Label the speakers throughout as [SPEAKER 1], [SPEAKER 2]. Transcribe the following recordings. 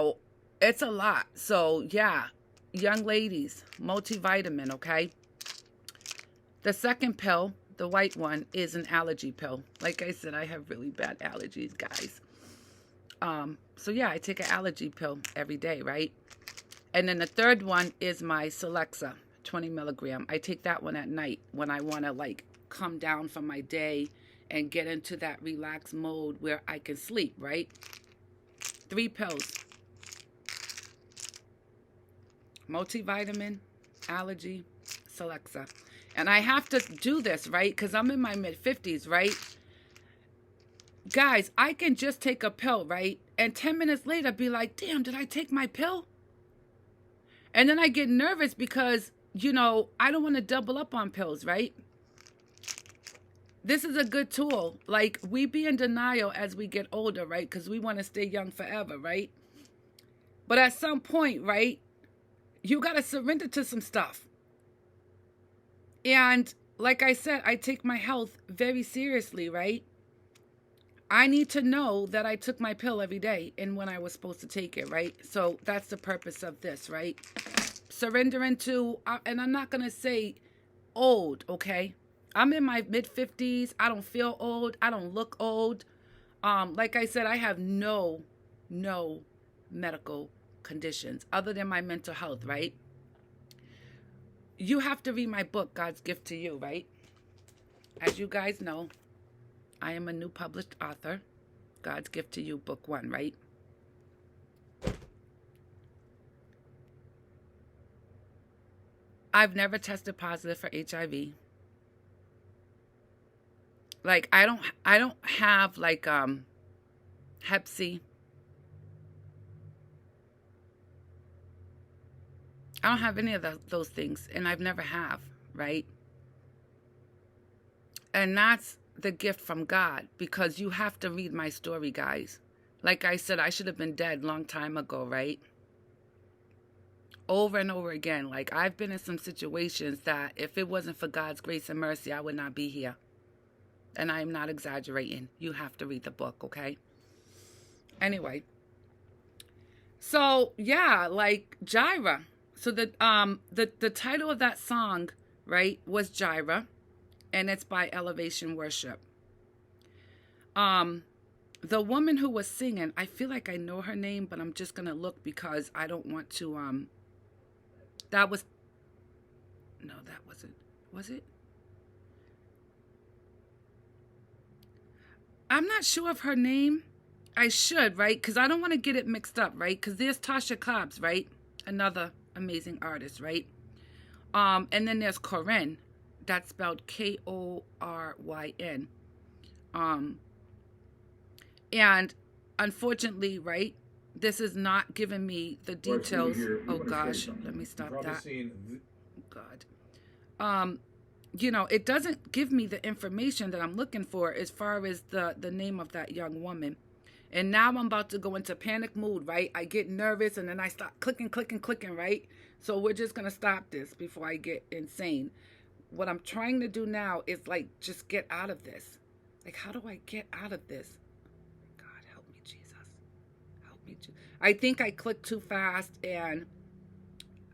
[SPEAKER 1] Oh, it's a lot. So, yeah, young ladies, multivitamin, okay? The second pill, the white one, is an allergy pill. Like I said, I have really bad allergies, guys. So yeah, I take an allergy pill every day, right? And then the third one is my Celexa, 20 milligram. I take that one at night when I want to like come down from my day and get into that relaxed mode where I can sleep, right? 3 pills: multivitamin, allergy, Celexa. And I have to do this, right? Because I'm in my mid-50s, right? Guys, I can just take a pill, right? And 10 minutes later be like, damn, did I take my pill? And then I get nervous because, I don't want to double up on pills, right? This is a good tool. Like, we be in denial as we get older, right? Because we want to stay young forever, right? But at some point, right, you got to surrender to some stuff. And like I said, I take my health very seriously, right? I need to know that I took my pill every day and when I was supposed to take it, right? So that's the purpose of this, right? Surrendering to, and I'm not going to say old, okay? I'm in my mid-50s. I don't feel old. I don't look old. Like I said, I have no medical conditions other than my mental health, right? You have to read my book, God's Gift to You, right? As you guys know, I am a new published author. God's Gift to You, book 1, right? I've never tested positive for HIV. Like, I don't have like Hep C. I don't have any of those things, and I've never have, right? And that's the gift from God, because you have to read my story, guys. Like I said, I should have been dead long time ago, right? Over and over again. Like, I've been in some situations that if it wasn't for God's grace and mercy, I would not be here. And I'm not exaggerating. You have to read the book, okay? Anyway. So, yeah, like Jireh. So the title of that song, right, was Jireh, and it's by Elevation Worship. The woman who was singing, I feel like I know her name, but I'm just gonna look because I don't want to. That was, no, that wasn't. Was it? I'm not sure of her name. I should, right? Because I don't want to get it mixed up, right? Because there's Tasha Cobbs, right? Another amazing artist, right? And then there's Corinne. That's spelled Koryn. And unfortunately, right, this is not giving me the details. Oh gosh, let me stop that. Oh, God. It doesn't give me the information that I'm looking for as far as the name of that young woman. And now I'm about to go into panic mood, right? I get nervous and then I start clicking, right? So we're just going to stop this before I get insane. What I'm trying to do now is like just get out of this. Like, how do I get out of this? God, help me, Jesus. Help me. I think I clicked too fast and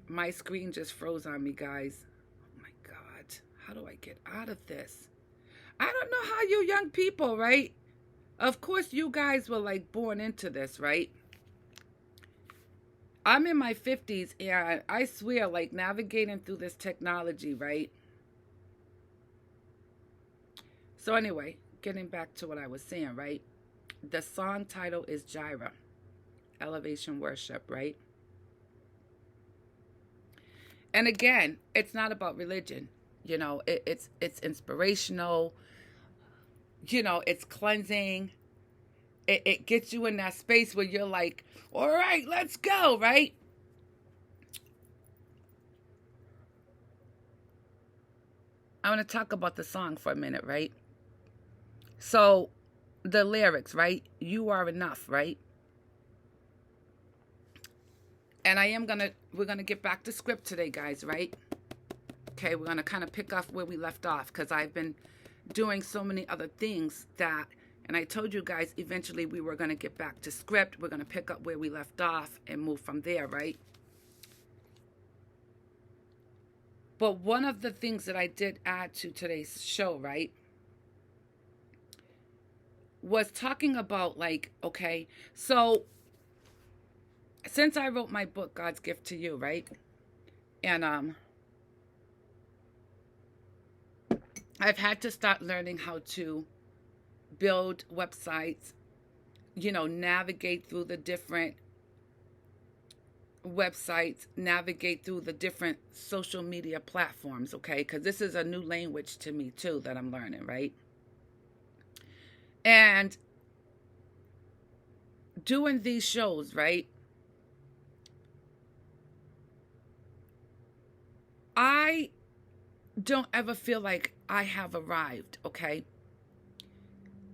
[SPEAKER 1] my screen just froze on me, guys. Oh my God. How do I get out of this? I don't know how you young people, right? Of course, you guys were like born into this, right? I'm in my 50s and I swear, like navigating through this technology, right? So anyway, getting back to what I was saying, right? The song title is Jireh, Elevation Worship, right? And again, it's not about religion. It's inspirational. It's cleansing. It gets you in that space where you're like, all right, let's go, right? I want to talk about the song for a minute, right? So, the lyrics, right? You are enough, right? And we're going to get back to script today, guys, right? Okay, we're going to kind of pick up where we left off because I've been doing so many other things that, And I told you guys eventually we were going to get back to script. We're going to pick up where we left off and move from there, right? But one of the things that I did add to today's show, right, was talking about, like, okay, so since I wrote my book, God's Gift to You, right? And I've had to start learning how to build websites, navigate through the different websites, navigate through the different social media platforms, okay? Because this is a new language to me, too, that I'm learning, right? And doing these shows, right? I don't ever feel like I have arrived, okay?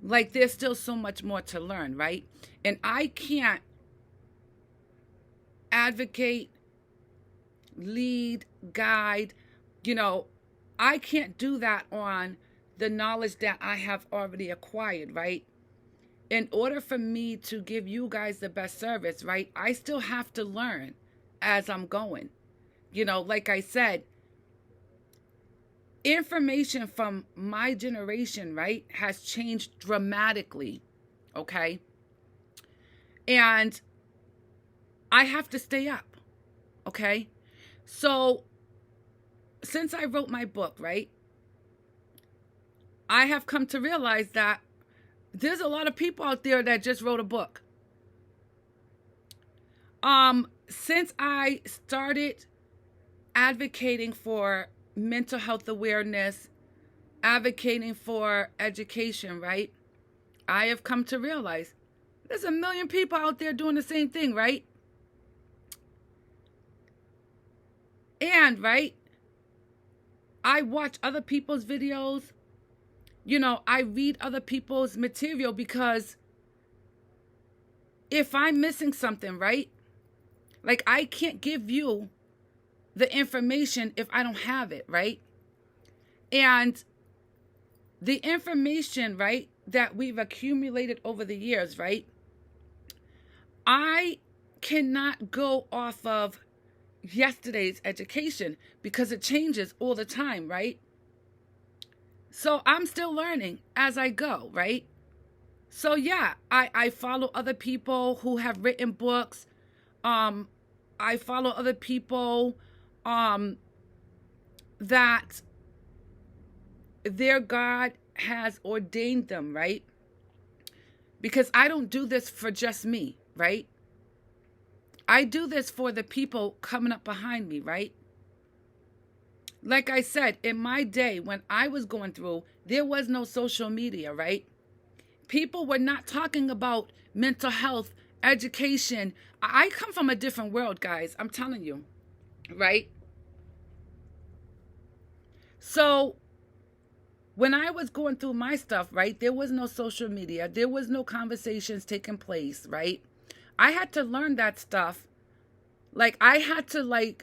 [SPEAKER 1] Like there's still so much more to learn, right? And I can't advocate, lead, guide, I can't do that on the knowledge that I have already acquired, right? In order for me to give you guys the best service, right, I still have to learn as I'm going. Like I said, information from my generation, right, has changed dramatically, okay? And I have to stay up, okay? So, since I wrote my book, right, I have come to realize that there's a lot of people out there that just wrote a book. Since I started advocating for mental health awareness, advocating for education, right, I have come to realize there's a million people out there doing the same thing, right? And, right, I watch other people's videos. I read other people's material because if I'm missing something, right, like I can't give you the information if I don't have it, right? And the information, right, that we've accumulated over the years, right, I cannot go off of yesterday's education because it changes all the time, right? So I'm still learning as I go, right? So yeah, I follow other people who have written books. I follow other people that their God has ordained them, right? Because I don't do this for just me, right? I do this for the people coming up behind me, right? Like I said, in my day, when I was going through, there was no social media, right? People were not talking about mental health, education. I come from a different world, guys. I'm telling you, right? So when I was going through my stuff, right, there was no social media. There was no conversations taking place, right? I had to learn that stuff. Like, I had to,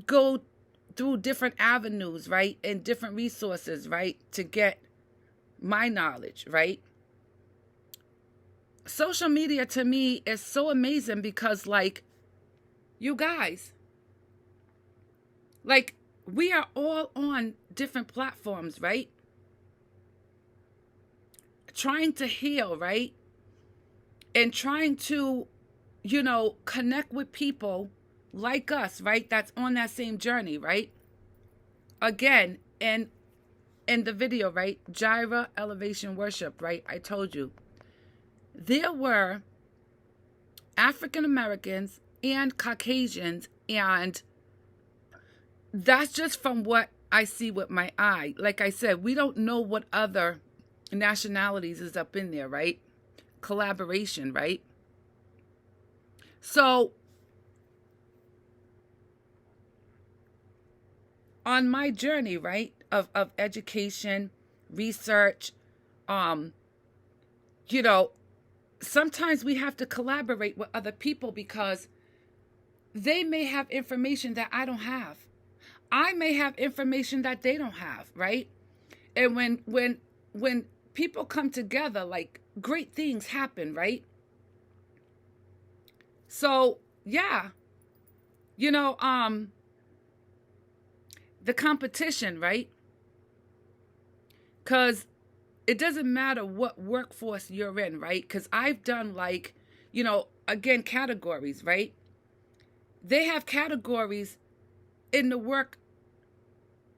[SPEAKER 1] go through different avenues, right, and different resources, right, to get my knowledge, right? Social media to me is so amazing because, you guys, we are all on different platforms, right? Trying to heal, right? And trying to, connect with people like us, right? That's on that same journey, right? Again, in the video, right? Jireh Elevation Worship, right? I told you. There were African Americans and Caucasians, and that's just from what I see with my eye. Like I said, we don't know what other nationalities is up in there, right? Collaboration, right? So, on my journey, right, of education, research, sometimes we have to collaborate with other people because they may have information that I don't have. I may have information that they don't have, right? And when people come together, like great things happen, right? So, yeah, you know, the competition, right? Because it doesn't matter what workforce you're in, right? Because I've done, like, again, categories, right? They have categories in the work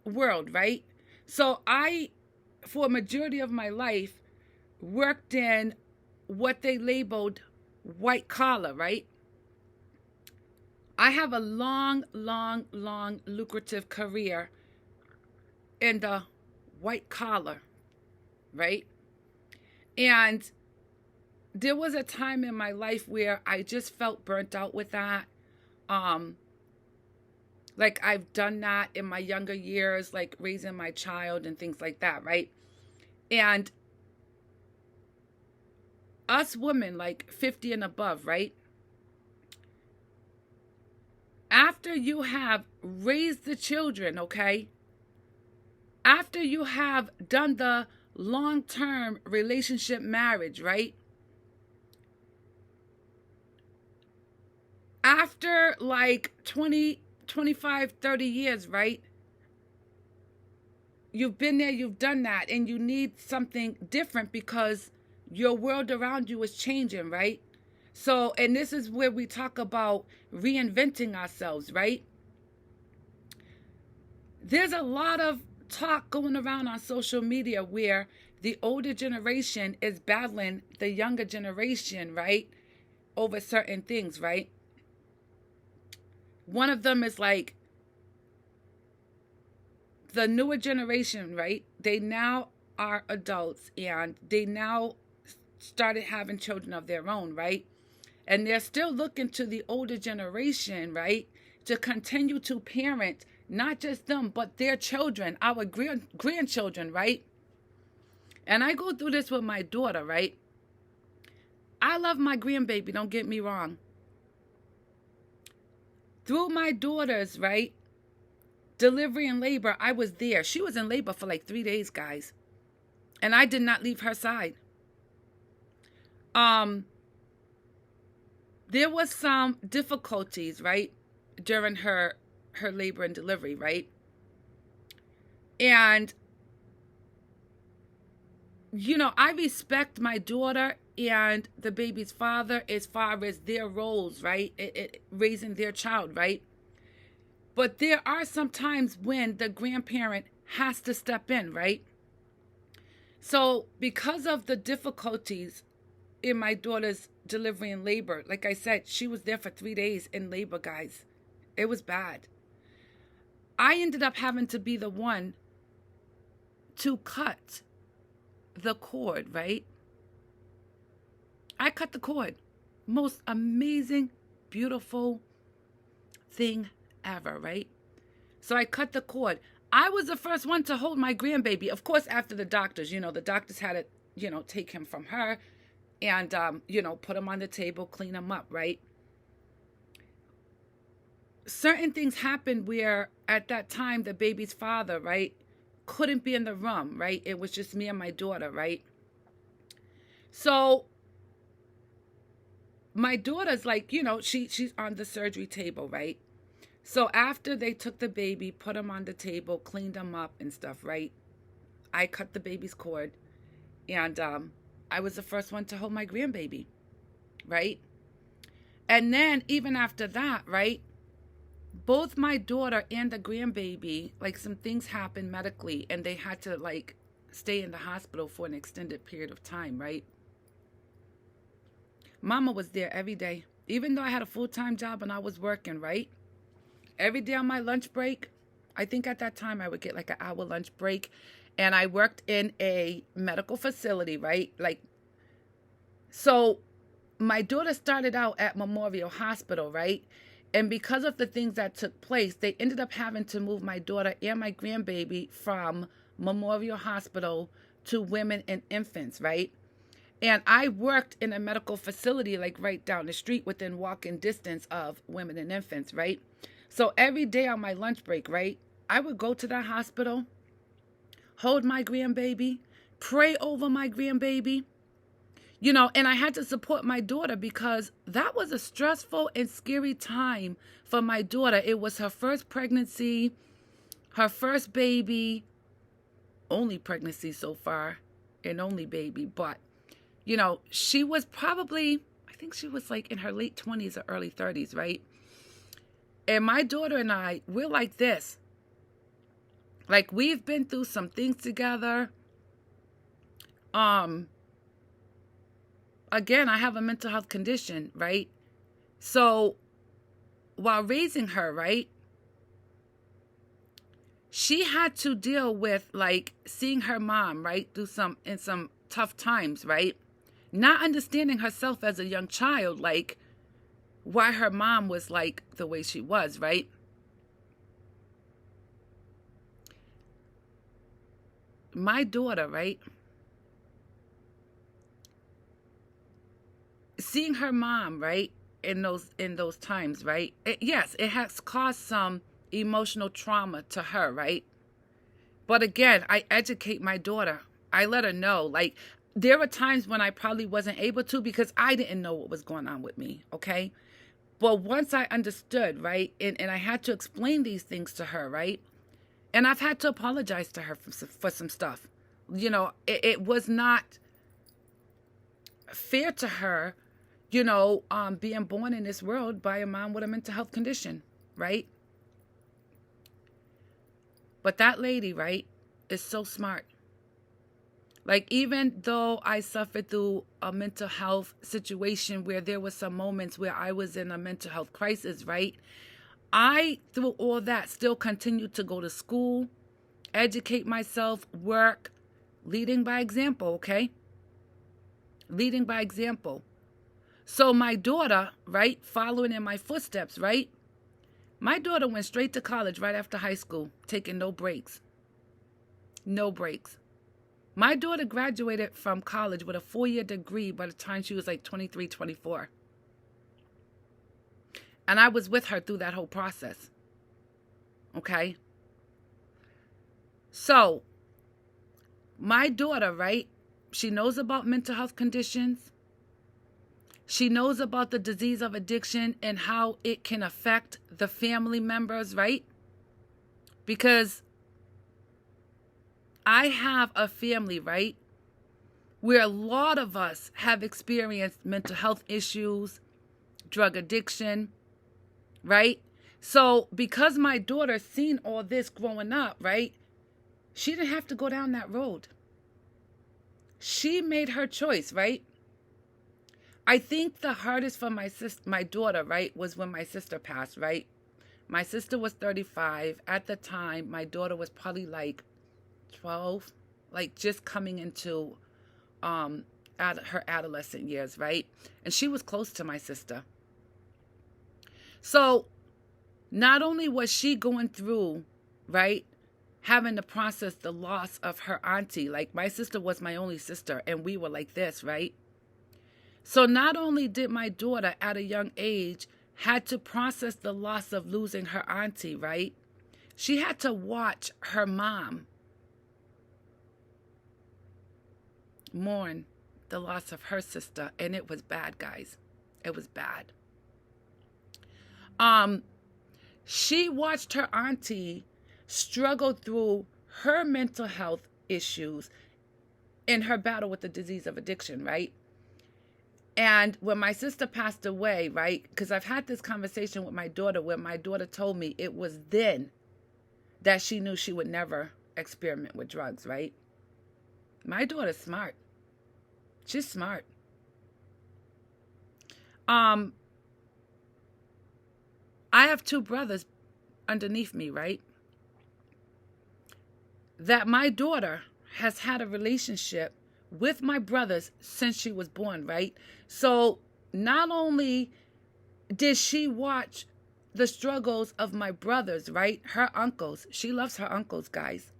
[SPEAKER 1] world, right? So I, for a majority of my life, worked in what they labeled white collar, right? I have a long, long, long, lucrative career in the white collar, right? And there was a time in my life where I just felt burnt out with that. Um, like I've done that in my younger years, like raising my child and things like that, right? And us women, like 50 and above, right? After you have raised the children, okay? After you have done the long-term relationship marriage, right? After like 20, 25, 30 years, right? You've been there, you've done that, and you need something different because your world around you is changing, right? So, and this is where we talk about reinventing ourselves, right? There's a lot of talk going around on social media where the older generation is battling the younger generation, right? Over certain things, right? One of them is like the newer generation, right? They now are adults and they now started having children of their own, right? And they're still looking to the older generation, right? To continue to parent not just them, but their children, our grandchildren, right? And I go through this with my daughter, right? I love my grandbaby, don't get me wrong. Through my daughter's, right, delivery and labor, I was there. She was in labor for like 3 days, guys. And I did not leave her side. There was some difficulties, right, during her labor and delivery, right? And, I respect my daughter and the baby's father as far as their roles, right? Raising their child, right? But there are some times when the grandparent has to step in, right? So because of the difficulties in my daughter's delivery and labor, like I said, she was there for 3 days in labor, guys. It was bad. I ended up having to be the one to cut the cord, right? I cut the cord. Most amazing, beautiful thing ever, right? So I cut the cord. I was the first one to hold my grandbaby. Of course, after the doctors, the doctors had to, take him from her and, put him on the table, clean him up, right? Certain things happened where at that time, the baby's father, right, couldn't be in the room, right? It was just me and my daughter, right? So my daughter's like, she's on the surgery table, right? So after they took the baby, put him on the table, cleaned him up and stuff, right? I cut the baby's cord and I was the first one to hold my grandbaby, right? And then even after that, right, both my daughter and the grandbaby, like some things happened medically and they had to like stay in the hospital for an extended period of time, right? Mama was there every day, even though I had a full-time job and I was working, right? Every day on my lunch break, I think at that time I would get like an hour lunch break, and I worked in a medical facility, right? Like, so my daughter started out at Memorial Hospital, right? And because of the things that took place, they ended up having to move my daughter and my grandbaby from Memorial Hospital to Women and Infants, right? And I worked in a medical facility like right down the street within walking distance of Women and Infants, right? So every day on my lunch break, right, I would go to that hospital, hold my grandbaby, pray over my grandbaby. You know, and I had to support my daughter because that was a stressful and scary time for my daughter. It was her first pregnancy, her first baby, only pregnancy so far, and only baby. But, you know, she was probably, I think she was like in her late 20s or early 30s, right? And my daughter and I, we're like this. Like, we've been through some things together. Again, I have a mental health condition, right? So while raising her, right, she had to deal with like seeing her mom, right, through some tough times, right? Not understanding herself as a young child, like why her mom was like the way she was, right? My daughter, right? Seeing her mom, right, in those times, right? Yes, it has caused some emotional trauma to her, right? But again, I educate my daughter. I let her know, like, there were times when I probably wasn't able to because I didn't know what was going on with me, okay? But once I understood, right, and I had to explain these things to her, right? And I've had to apologize to her for some stuff. You know, it was not fair to her, you know, being born in this world by a mom with a mental health condition, right? But that lady, right, is so smart. Like, even though I suffered through a mental health situation where there were some moments where I was in a mental health crisis, right? I, through all that, still continued to go to school, educate myself, work, leading by example, okay? Leading by example. So my daughter, right, following in my footsteps, right? My daughter went straight to college right after high school, taking no breaks. No breaks. My daughter graduated from college with a 4-year degree by the time she was like 23, 24. And I was with her through that whole process. Okay? So, my daughter, right, she knows about mental health conditions. She knows about the disease of addiction and how it can affect the family members, right? Because I have a family, right, where a lot of us have experienced mental health issues, drug addiction, right? So because my daughter seen all this growing up, right, she didn't have to go down that road. She made her choice, right? I think the hardest for my daughter, right, was when my sister passed, right? My sister was 35. At the time, my daughter was probably like 12, like just coming into her adolescent years, right? And she was close to my sister. So not only was she going through, right, having to process the loss of her auntie, like my sister was my only sister, and we were like this, right? So not only did my daughter at a young age had to process the loss of losing her auntie, right? She had to watch her mom mourn the loss of her sister, and it was bad, guys. It was bad. She watched her auntie struggle through her mental health issues in her battle with the disease of addiction, right? And when my sister passed away, right, because I've had this conversation with my daughter where my daughter told me it was then that she knew she would never experiment with drugs, right? My daughter's smart. She's smart. I have 2 brothers underneath me, right? That my daughter has had a relationship with my brothers since she was born, right? So not only did she watch the struggles of my brothers, right? Her uncles. She loves her uncles, guys.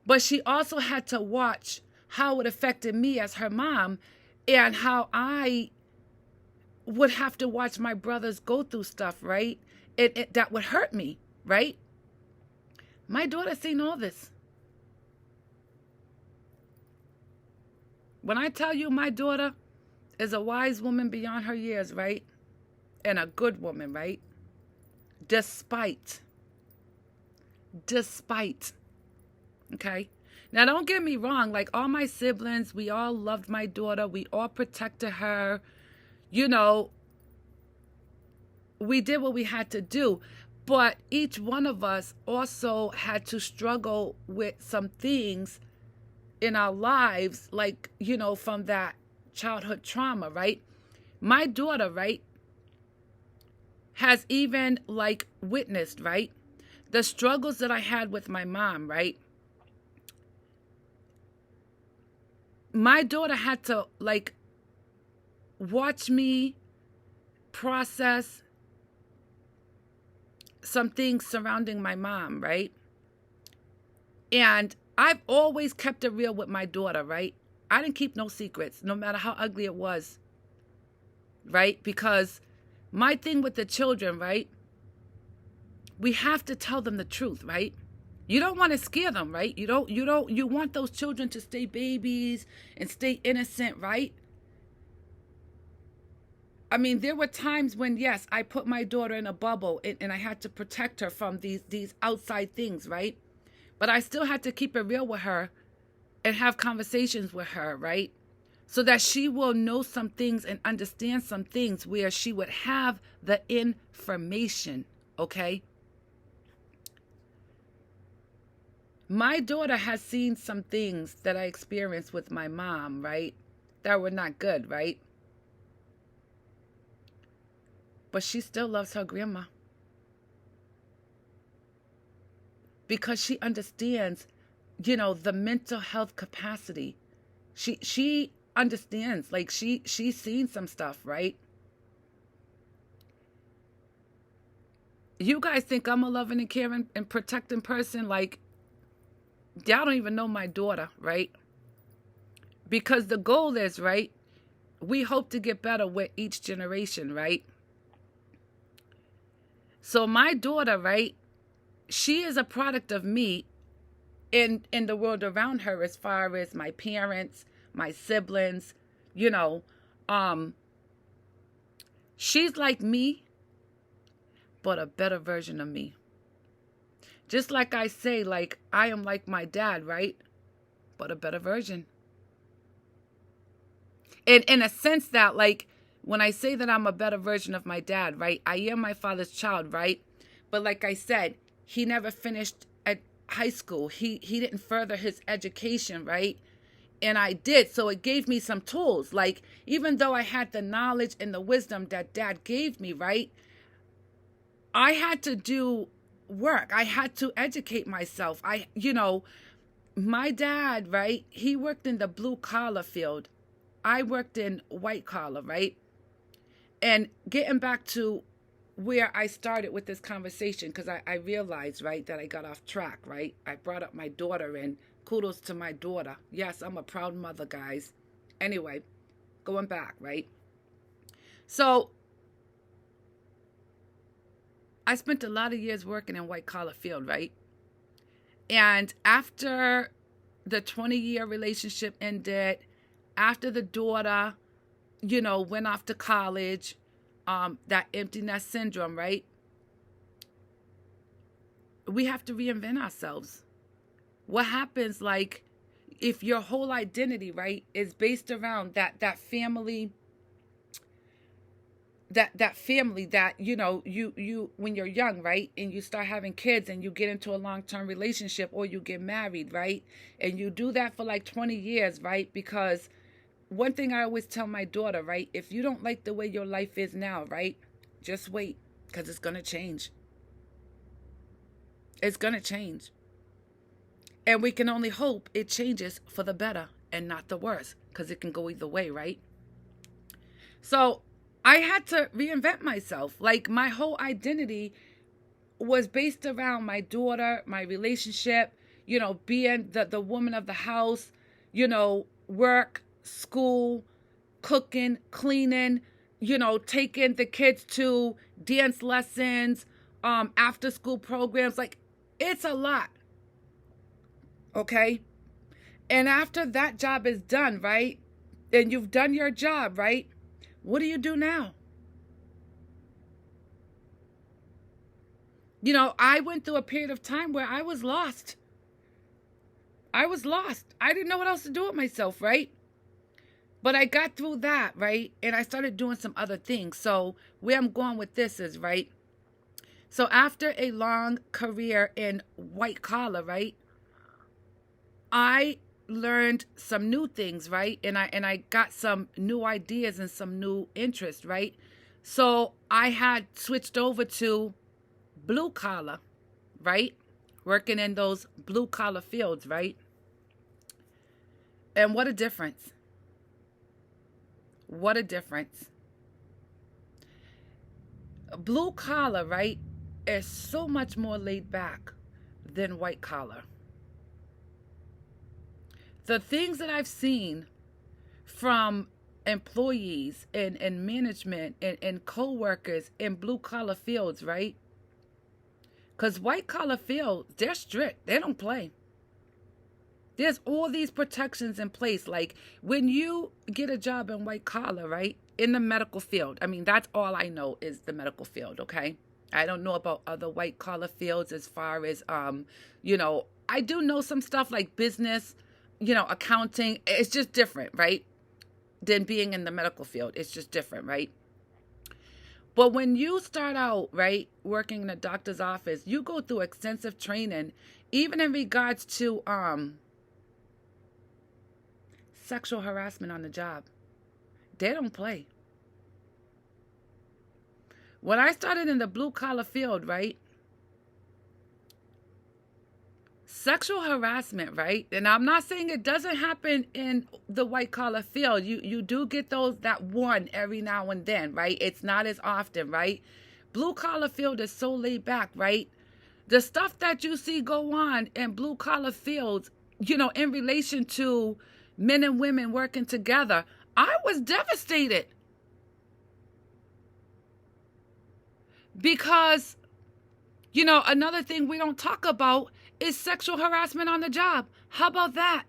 [SPEAKER 1] But she also had to watch how it affected me as her mom and how I would have to watch my brothers go through stuff, right? That would hurt me, right? My daughter seen all this. When I tell you my daughter is a wise woman beyond her years, right? And a good woman, right? Despite, okay? Now, don't get me wrong. Like, all my siblings, we all loved my daughter. We all protected her. You know, we did what we had to do. But each one of us also had to struggle with some things in our lives, like, you know, from that childhood trauma, right? My daughter, right, has even, like, witnessed, right, the struggles that I had with my mom, right? My daughter had to, like, watch me process some things surrounding my mom, right? And I've always kept it real with my daughter, right? I didn't keep no secrets, no matter how ugly it was, right? Because my thing with the children, right? We have to tell them the truth, right? You don't want to scare them, right? You want those children to stay babies and stay innocent, right? I mean, there were times when, yes, I put my daughter in a bubble and I had to protect her from these outside things, right? But I still had to keep it real with her and have conversations with her, right? So that she will know some things and understand some things where she would have the information, okay? My daughter has seen some things that I experienced with my mom, right? That were not good, right? But she still loves her grandma. Because she understands, you know, the mental health capacity. She understands, like, she's seen some stuff, right? You guys think I'm a loving and caring and protecting person? Like, y'all don't even know my daughter, right? Because the goal is, right, we hope to get better with each generation, right? So my daughter, right, she is a product of me in the world around her, as far as my parents, my siblings, you know. She's like me, but a better version of me. Just like I say, like, I am like my dad, right? But a better version. And in a sense that, like, when I say that I'm a better version of my dad, right, I am my father's child, right? But like I said, he never finished at high school. He didn't further his education, right? And I did. So it gave me some tools. Like, even though I had the knowledge and the wisdom that dad gave me, right, I had to do work. I had to educate myself. My dad, right, he worked in the blue collar field. I worked in white collar, right? And getting back to where I started with this conversation, because I realized, right, that I got off track, right? I brought up my daughter, and kudos to my daughter. Yes, I'm a proud mother, guys. Anyway, going back, right? So I spent a lot of years working in white collar field, right? And after the 20-year relationship ended, after the daughter, you know, went off to college, that empty nest syndrome, right? We have to reinvent ourselves. What happens, like, if your whole identity, right, is based around that family, that family that, you know, you when you're young, right, and you start having kids and you get into a long-term relationship or you get married, right, and you do that for like 20 years, right? Because one thing I always tell my daughter, right, if you don't like the way your life is now, right, just wait, because it's going to change. It's going to change. And we can only hope it changes for the better and not the worse, because it can go either way, right? So I had to reinvent myself. Like, my whole identity was based around my daughter, my relationship, you know, being the woman of the house, you know, work, school, cooking, cleaning, you know, taking the kids to dance lessons, after school programs. Like, it's a lot. Okay? And after that job is done, right, and you've done your job, right? What do you do now? I went through a period of time where I was lost. I was lost. I didn't know what else to do with myself, right? But I got through that, right? And I started doing some other things. So where I'm going with this is, right? So after a long career in white collar, right? I learned some new things, right? And I got some new ideas and some new interests, right? So I had switched over to blue collar, right? Working in those blue collar fields, right? And what a difference. What a difference. Blue collar, right, is so much more laid back than white collar. The things that I've seen from employees and management and co-workers in blue collar fields, right? Because white collar fields, they're strict. They don't play. There's all these protections in place. Like when you get a job in white collar, right? In the medical field. I mean, that's all I know is the medical field, okay? I don't know about other white collar fields as far as, I do know some stuff like business, accounting. It's just different, right? Than being in the medical field. It's just different, right? But when you start out, right, working in a doctor's office, you go through extensive training, even in regards to sexual harassment on the job. They don't play. When I started in the blue collar field, right, sexual harassment, right, and I'm not saying it doesn't happen in the white collar field. You do get that one every now and then, right? It's not as often, right? Blue collar field is so laid back, right? The stuff that you see go on in blue collar fields, in relation to men and women working together, I was devastated. Because, another thing we don't talk about is sexual harassment on the job. How about that?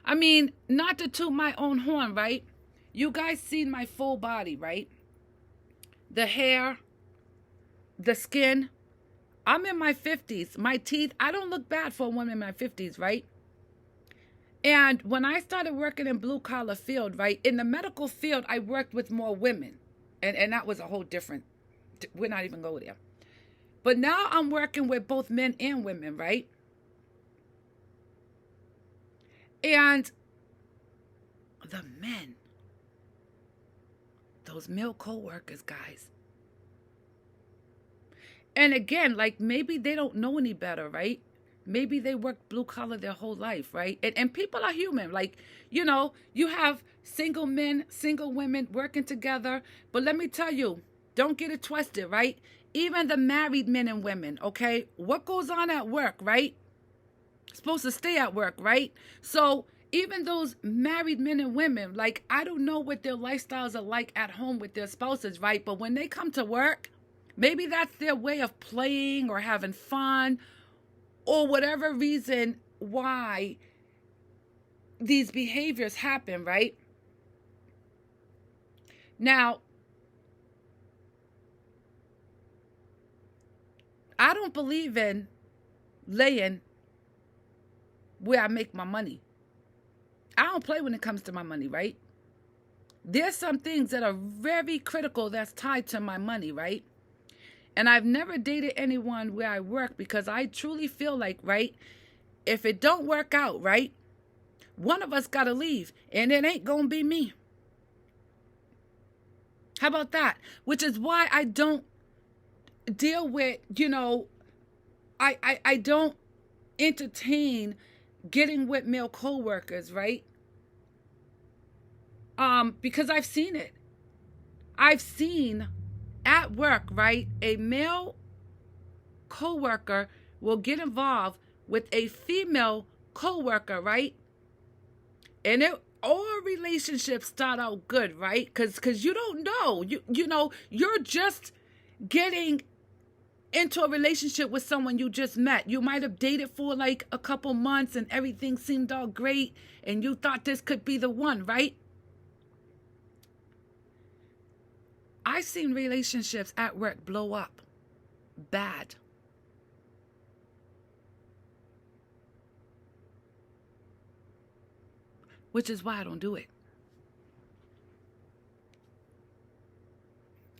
[SPEAKER 1] I mean, not to toot my own horn, right? You guys seen my full body, right? The hair, the skin. I'm in my 50s. My teeth, I don't look bad for a woman in my 50s, right? And when I started working in blue collar field, right, in the medical field, I worked with more women. And that was a whole different, we're not even going there. But now I'm working with both men and women, right? And the men, those male co-workers, guys. And again, like maybe they don't know any better, right? Maybe they worked blue collar their whole life, right? And people are human. Like, you have single men, single women working together. But let me tell you, don't get it twisted, right? Even the married men and women, okay? What goes on at work, right? Supposed to stay at work, right? So even those married men and women, like, I don't know what their lifestyles are like at home with their spouses, right? But when they come to work, maybe that's their way of playing or having fun or whatever reason why these behaviors happen, right? Now, I don't believe in laying where I make my money. I don't play when it comes to my money, right? There's some things that are very critical that's tied to my money, right? And I've never dated anyone where I work because I truly feel like, right, if it don't work out, right, one of us got to leave and it ain't going to be me. How about that? Which is why I don't deal with, I don't entertain getting with male co-workers, right? Because I've seen it. I've seen at work, right, a male co-worker will get involved with a female co-worker, right? And all relationships start out good, right? Because you don't know. You're just getting into a relationship with someone you just met. You might have dated for like a couple months and everything seemed all great and you thought this could be the one, right? I've seen relationships at work blow up bad. Which is why I don't do it.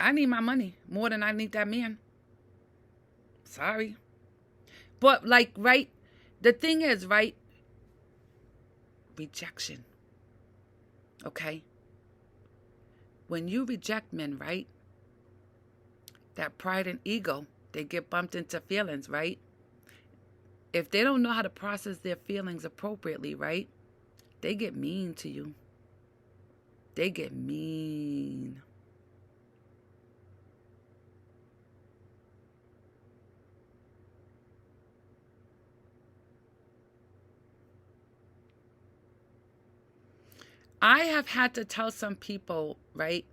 [SPEAKER 1] I need my money more than I need that man. Sorry. But like, right? The thing is, right? Rejection. Okay? When you reject men, right? That pride and ego, they get bumped into feelings, right? If they don't know how to process their feelings appropriately, right? They get mean to you. They get mean. I have had to tell some people, right,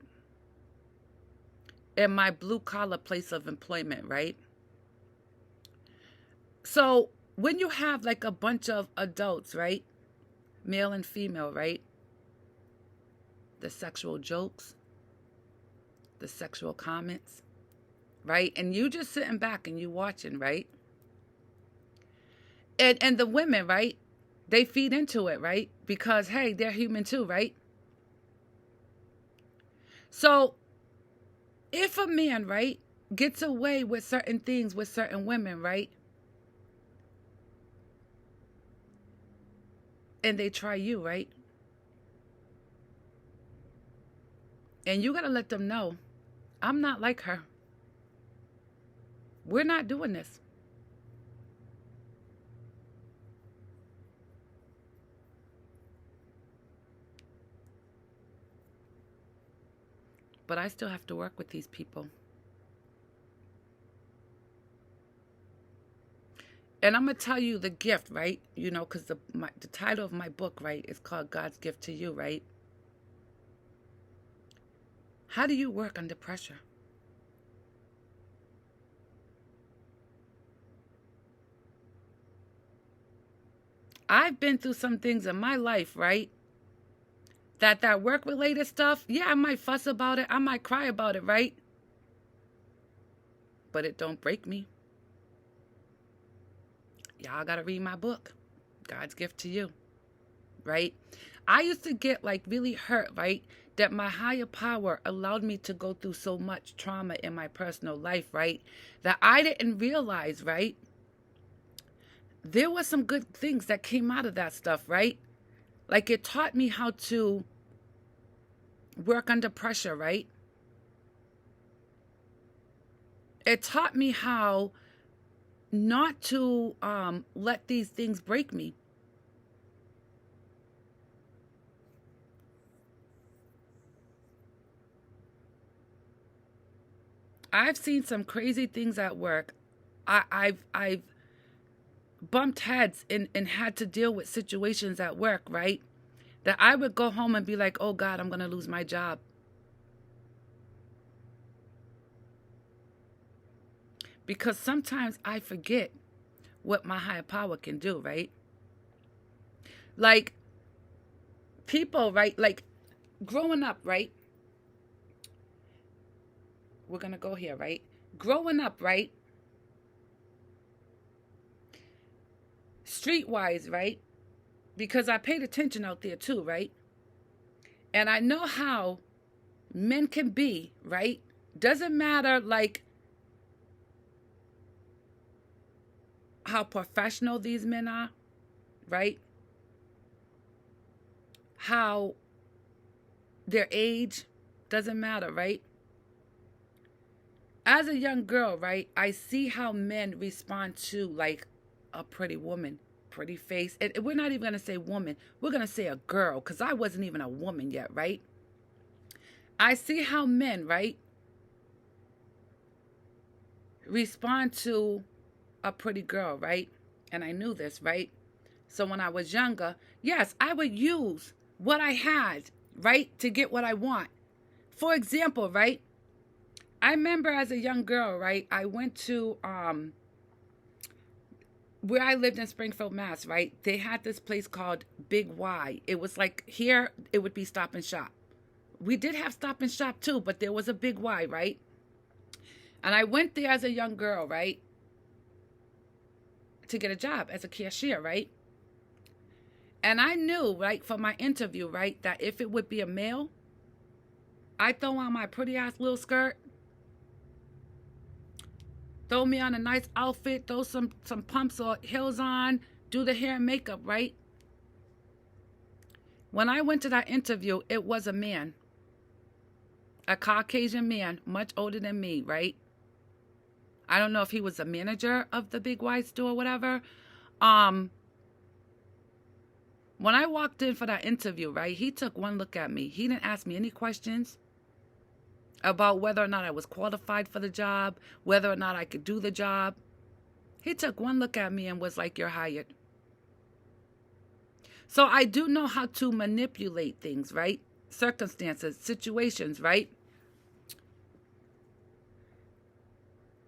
[SPEAKER 1] in my blue collar place of employment, right? So when you have like a bunch of adults, right, male and female, right, the sexual jokes, the sexual comments, right, and you just sitting back and you watching, right, and the women, right, they feed into it, right, because hey, they're human too, right? So if a man, right, gets away with certain things with certain women, right, and they try you, right, and you gotta let them know, I'm not like her. We're not doing this. But I still have to work with these people. And I'm going to tell you the gift, right? You know, because the title of my book, right, is called God's Gift to You, right? How do you work under pressure? I've been through some things in my life, right? That work-related stuff, yeah, I might fuss about it. I might cry about it, right? But it don't break me. Y'all got to read my book, God's Gift to You, right? I used to get like really hurt, right? That my higher power allowed me to go through so much trauma in my personal life, right? That I didn't realize, right? There were some good things that came out of that stuff, right? Like it taught me how to work under pressure, right? It taught me how not to let these things break me. I've seen some crazy things at work. I've bumped heads and had to deal with situations at work, right? That I would go home and be like, oh God, I'm going to lose my job. Because sometimes I forget what my higher power can do, right? Like people, right? Like growing up, right? We're going to go here, right? Growing up, right? Streetwise, right? Because I paid attention out there too, right? And I know how men can be, right? Doesn't matter like how professional these men are, right? How their age doesn't matter, right? As a young girl, right, I see how men respond to like a pretty woman, pretty face. And we're not even going to say woman. We're going to say a girl because I wasn't even a woman yet, right? I see how men, right, respond to a pretty girl, right? And I knew this, right? So when I was younger, yes, I would use what I had, right, to get what I want. For example, right, I remember as a young girl, right? I went to where I lived in Springfield, Mass, right? They had this place called Big Y. It was like here it would be Stop and Shop. We did have Stop and Shop too, but there was a Big Y, right? And I went there as a young girl, right? To get a job as a cashier, right? And I knew, right, for my interview, right, that if it would be a male, I throw on my pretty ass little skirt, throw me on a nice outfit, throw some pumps or heels on, do the hair and makeup, right? When I went to that interview, it was a man, a Caucasian man, much older than me, right? I don't know if he was a manager of the Big Y store or whatever. When I walked in for that interview, right, he took one look at me. He didn't ask me any questions about whether or not I was qualified for the job, whether or not I could do the job. He took one look at me and was like, "You're hired." So I do know how to manipulate things, right? Circumstances, situations, right?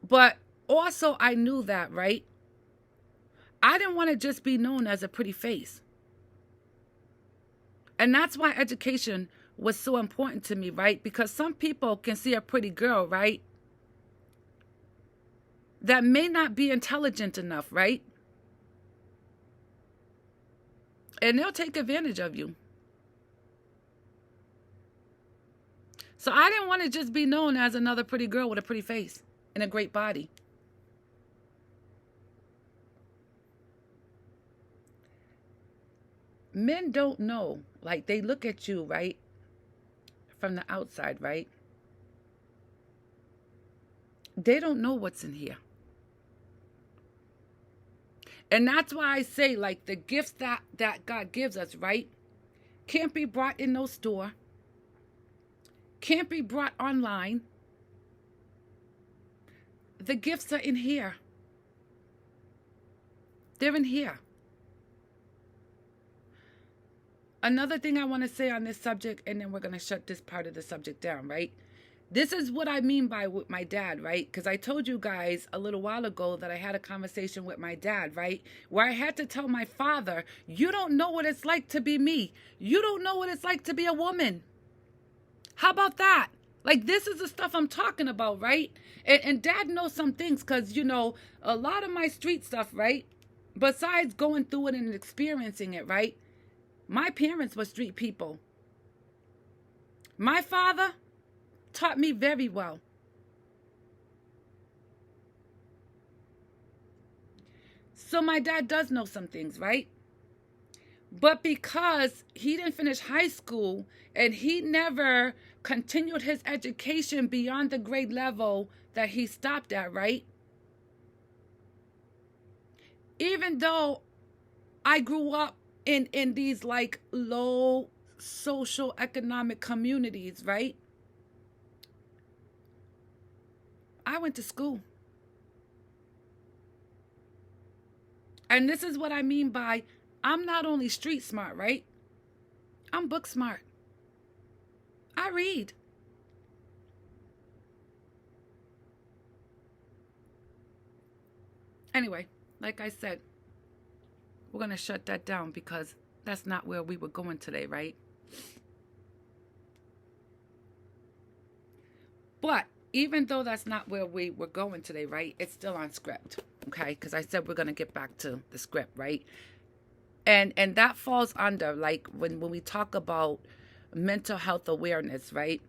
[SPEAKER 1] But also I knew that, right? I didn't want to just be known as a pretty face. And that's why education was so important to me, right? Because some people can see a pretty girl, right, that may not be intelligent enough, right? And they'll take advantage of you. So I didn't want to just be known as another pretty girl with a pretty face and a great body. Men don't know. Like, they look at you, right, from the outside, right? They don't know what's in here. And that's why I say, like, the gifts that God gives us, right, can't be brought in no store, can't be brought online. The gifts are in here. They're in here. Another thing I want to say on this subject, and then we're going to shut this part of the subject down, right? This is what I mean by with my dad, right? Because I told you guys a little while ago that I had a conversation with my dad, right? Where I had to tell my father, you don't know what it's like to be me. You don't know what it's like to be a woman. How about that? Like, this is the stuff I'm talking about, right? And dad knows some things because, you know, a lot of my street stuff, right? Besides going through it and experiencing it, right? My parents were street people. My father taught me very well. So my dad does know some things, right? But because he didn't finish high school and he never continued his education beyond the grade level that he stopped at, right? Even though I grew up in these like low social economic communities, right? I went to school. And this is what I mean by I'm not only street smart, right? I'm book smart. I read. Anyway, like I said, we're going to shut that down because that's not where we were going today, right? But even though that's not where we were going today, right? It's still on script, okay? Because I said we're going to get back to the script, right? And that falls under, like, when we talk about mental health awareness, right?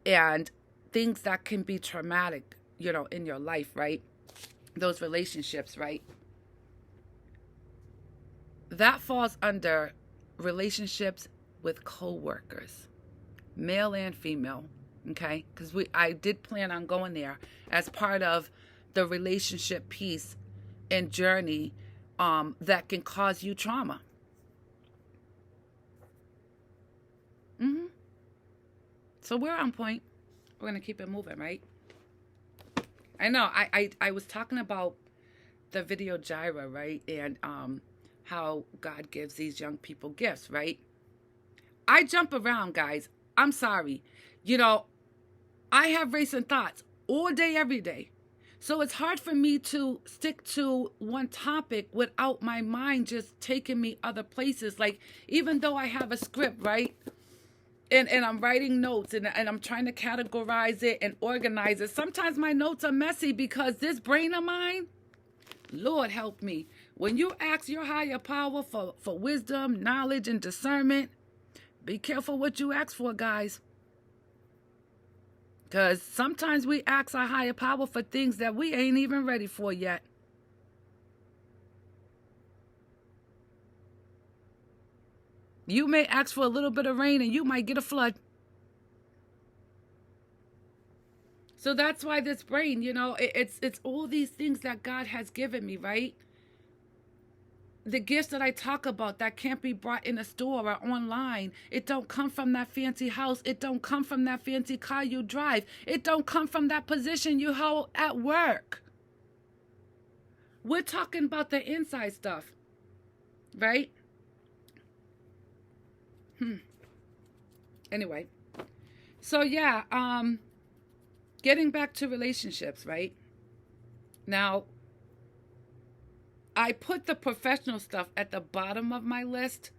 [SPEAKER 1] And things that can be traumatic, you know, in your life, right? Those relationships, right? That falls under relationships with co-workers, male and female, okay? Because I did plan on going there as part of the relationship piece and journey that can cause you trauma. So we're on point. We're going to keep it moving, right? I know, I was talking about the video Jireh, right? And how God gives these young people gifts, right? I jump around, guys. I'm sorry. You know, I have racing thoughts. all day, every day. So it's hard for me to stick to one topic without my mind just taking me other places. Like, even though I have a script, right? And I'm writing notes and I'm trying to categorize it and organize it. Sometimes my notes are messy because this brain of mine, Lord help me. When you ask your higher power for wisdom, knowledge, and discernment, be careful what you ask for, guys. Because sometimes we ask our higher power for things that we ain't even ready for yet. You may ask for a little bit of rain and you might get a flood. So that's why this brain, it's all these things that God has given me, right? The gifts that I talk about that can't be bought in a store or online. It don't come from that fancy house. It don't come from that fancy car you drive. It don't come from that position you hold at work. We're talking about the inside stuff, right? Anyway, so yeah, getting back to relationships, right? Now, I put the professional stuff at the bottom of my list,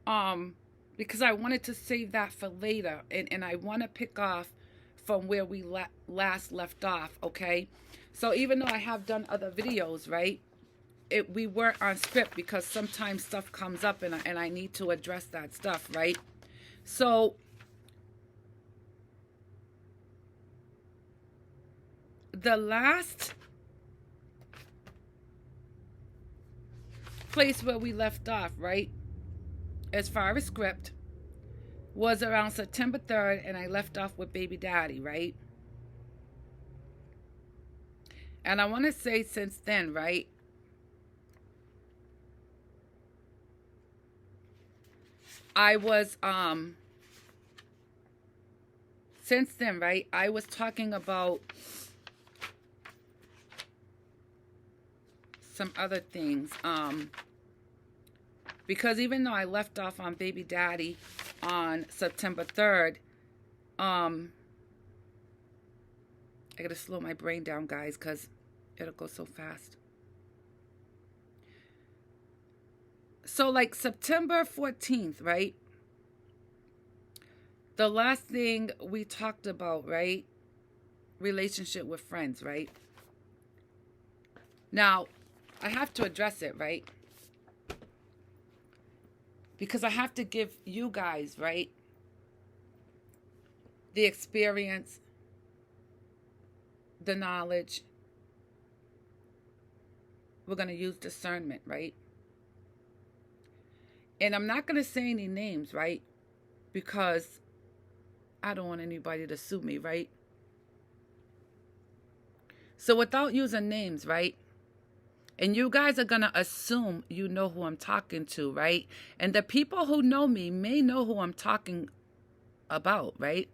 [SPEAKER 1] because I wanted to save that for later, and I want to pick off from where we last left off, okay? So even though I have done other videos, right, we weren't on script because sometimes stuff comes up and I need to address that stuff, right? So the last place where we left off, right, as far as script, was around September 3rd, and I left off with baby daddy, right? And I want to say since then, right, I was since then, right, I was talking about some other things, because even though I left off on baby daddy on September 3rd, I gotta slow my brain down, guys, because it'll go so fast. So like September 14th, right, the last thing we talked about, right, relationship with friends, right? Now, I have to address it, right? Because I have to give you guys, right, the experience, the knowledge. We're going to use discernment, right? And I'm not going to say any names, right? Because I don't want anybody to sue me, right? So without using names, right? And you guys are going to assume you know who I'm talking to, right? And the people who know me may know who I'm talking about, right?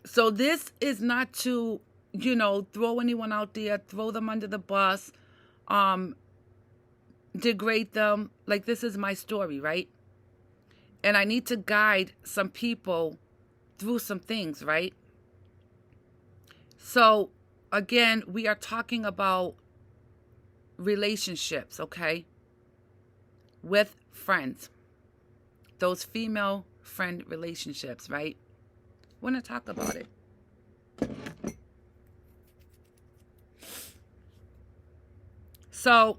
[SPEAKER 1] So this is not to, throw anyone out there, throw them under the bus, degrade them. Like, this is my story, right? And I need to guide some people through some things, right? So, again, we are talking about relationships, okay? With friends. Those female friend relationships, right? I want to talk about it. So,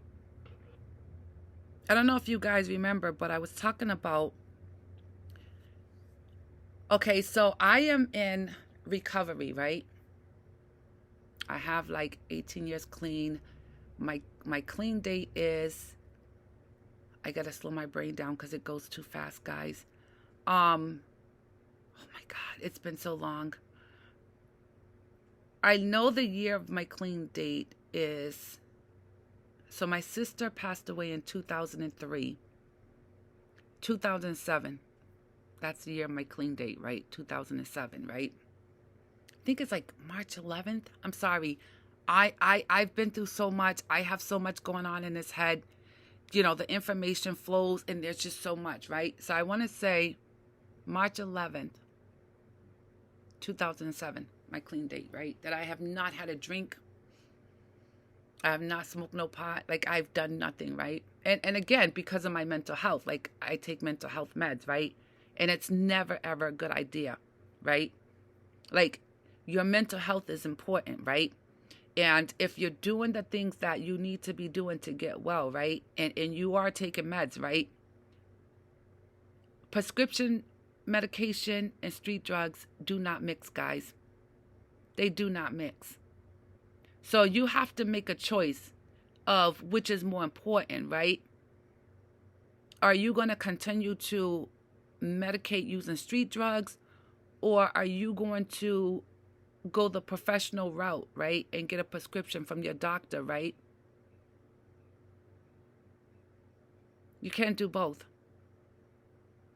[SPEAKER 1] I don't know if you guys remember, but I was talking about, okay, so I am in recovery, right? I have like 18 years clean. My clean date is, I gotta slow my brain down because it goes too fast, guys. Oh my God, it's been so long. I know the year of my clean date is, so my sister passed away in 2003. 2007. That's the year of my clean date, right? 2007, right? I think it's like March 11th. I'm sorry. I've been through so much. I have so much going on in this head. The information flows and there's just so much, right? So I want to say March 11th, 2007, my clean date, right? That I have not had a drink. I have not smoked no pot. Like, I've done nothing, right? And again, because of my mental health, like, I take mental health meds, right? And it's never, ever a good idea, right? Like, your mental health is important, right? And if you're doing the things that you need to be doing to get well, right? And you are taking meds, right? Prescription medication and street drugs do not mix, guys. They do not mix. So you have to make a choice of which is more important, right? Are you going to continue to medicate using street drugs, or are you going to go the professional route, right? And get a prescription from your doctor, right? You can't do both.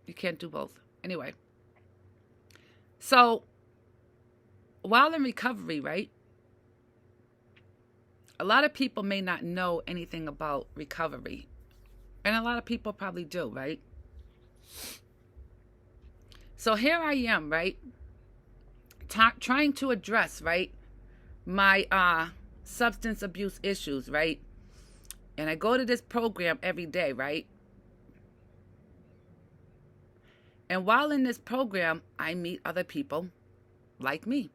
[SPEAKER 1] You can't do both. Anyway. So, while in recovery, right? A lot of people may not know anything about recovery. And a lot of people probably do, right? So here I am, right? Trying to address, right, my substance abuse issues, right? And I go to this program every day, right? And while in this program, I meet other people like me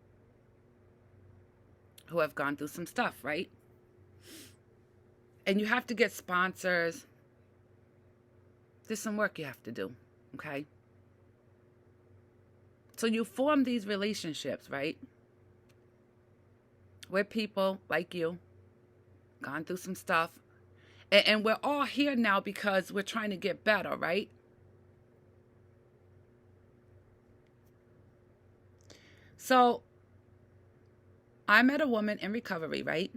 [SPEAKER 1] who have gone through some stuff, right? And you have to get sponsors. There's some work you have to do, okay? So you form these relationships, right? With people like you, gone through some stuff. And we're all here now because we're trying to get better, right? So I met a woman in recovery, right?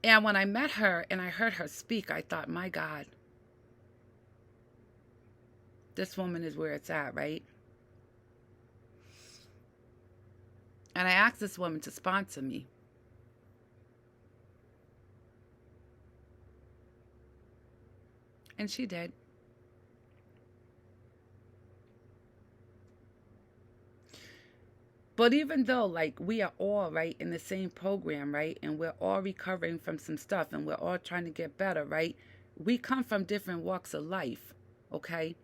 [SPEAKER 1] And when I met her and I heard her speak, I thought, my God, this woman is where it's at, right? And I asked this woman to sponsor me. And she did. But even though, like, we are all, right, in the same program, right, and we're all recovering from some stuff and we're all trying to get better, right, we come from different walks of life, okay?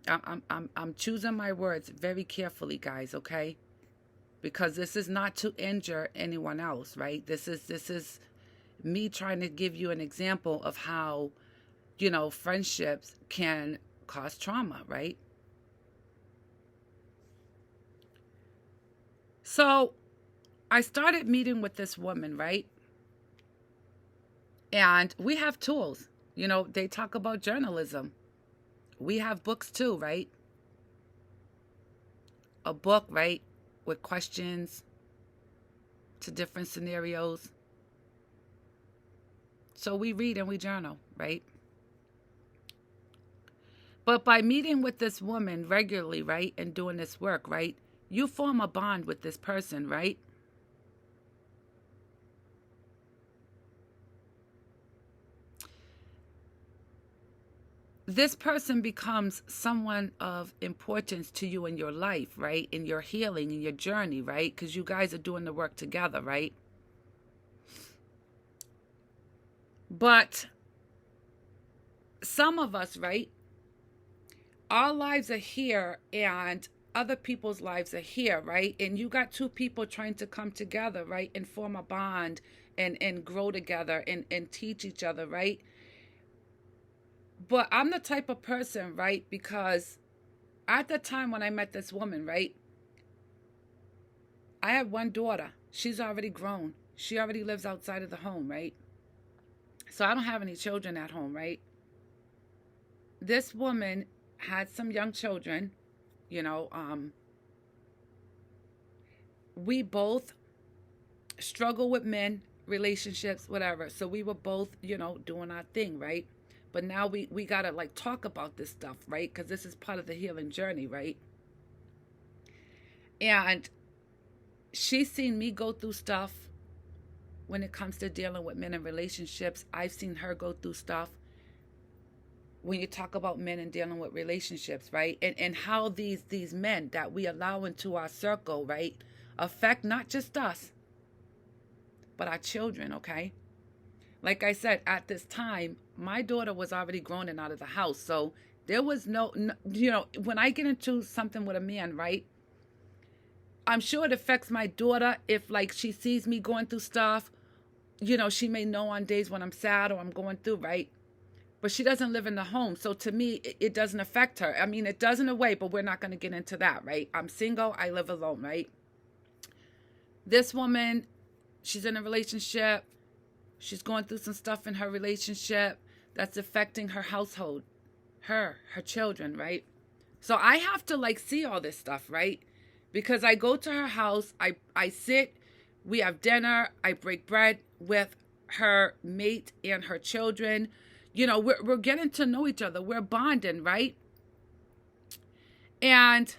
[SPEAKER 1] I'm choosing my words very carefully, guys, okay? Because this is not to injure anyone else, right? This is me trying to give you an example of how, you know, friendships can cause trauma, right? So I started meeting with this woman, right? And we have tools. You know, they talk about journalism. We have books too, right? A book, right, with questions to different scenarios. So we read and we journal, right? But by meeting with this woman regularly, right, and doing this work, right, you form a bond with this person, right? This person becomes someone of importance to you in your life, right? In your healing, in your journey, right? Because you guys are doing the work together, right? But some of us, right? Our lives are here and other people's lives are here, right? And you got two people trying to come together, right? And form a bond and grow together and teach each other, right? But I'm the type of person, right? Because at the time when I met this woman, right? I have one daughter. She's already grown. She already lives outside of the home, right? So I don't have any children at home, right? This woman had some young children, you know, we both struggle with men, relationships, whatever. So we were both, you know, doing our thing, right? But now we got to like talk about this stuff, right? Because this is part of the healing journey, right? And she's seen me go through stuff when it comes to dealing with men and relationships. I've seen her go through stuff. when you talk about men and dealing with relationships, right? And how these men that we allow into our circle, right, affect not just us, but our children, okay? Like I said, at this time, my daughter was already grown and out of the house. So there was no, when I get into something with a man, right? I'm sure it affects my daughter if, like, she sees me going through stuff. She may know on days when I'm sad or I'm going through, right? But she doesn't live in the home. So to me, it doesn't affect her. I mean, it does in a way, but we're not going to get into that, right? I'm single. I live alone, right? This woman, she's in a relationship. She's going through some stuff in her relationship that's affecting her household, her children, right? So I have to, like, see all this stuff, right? Because I go to her house, I sit, we have dinner, I break bread with her mate and her children. We're getting to know each other. We're bonding, right? And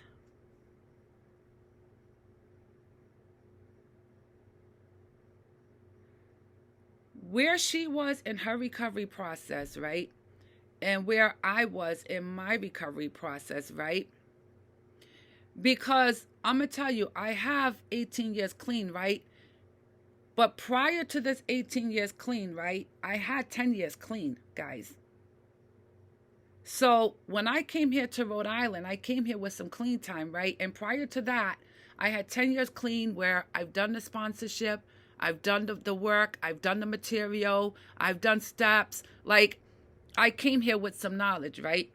[SPEAKER 1] where she was in her recovery process, right? And where I was in my recovery process, right? Because I'm going to tell you, I have 18 years clean, right? But prior to this 18 years clean, right, I had 10 years clean, guys. So when I came here to Rhode Island, I came here with some clean time, right? And prior to that, I had 10 years clean where I've done the sponsorship, I've done the work, I've done the material, I've done steps. Like, I came here with some knowledge, right?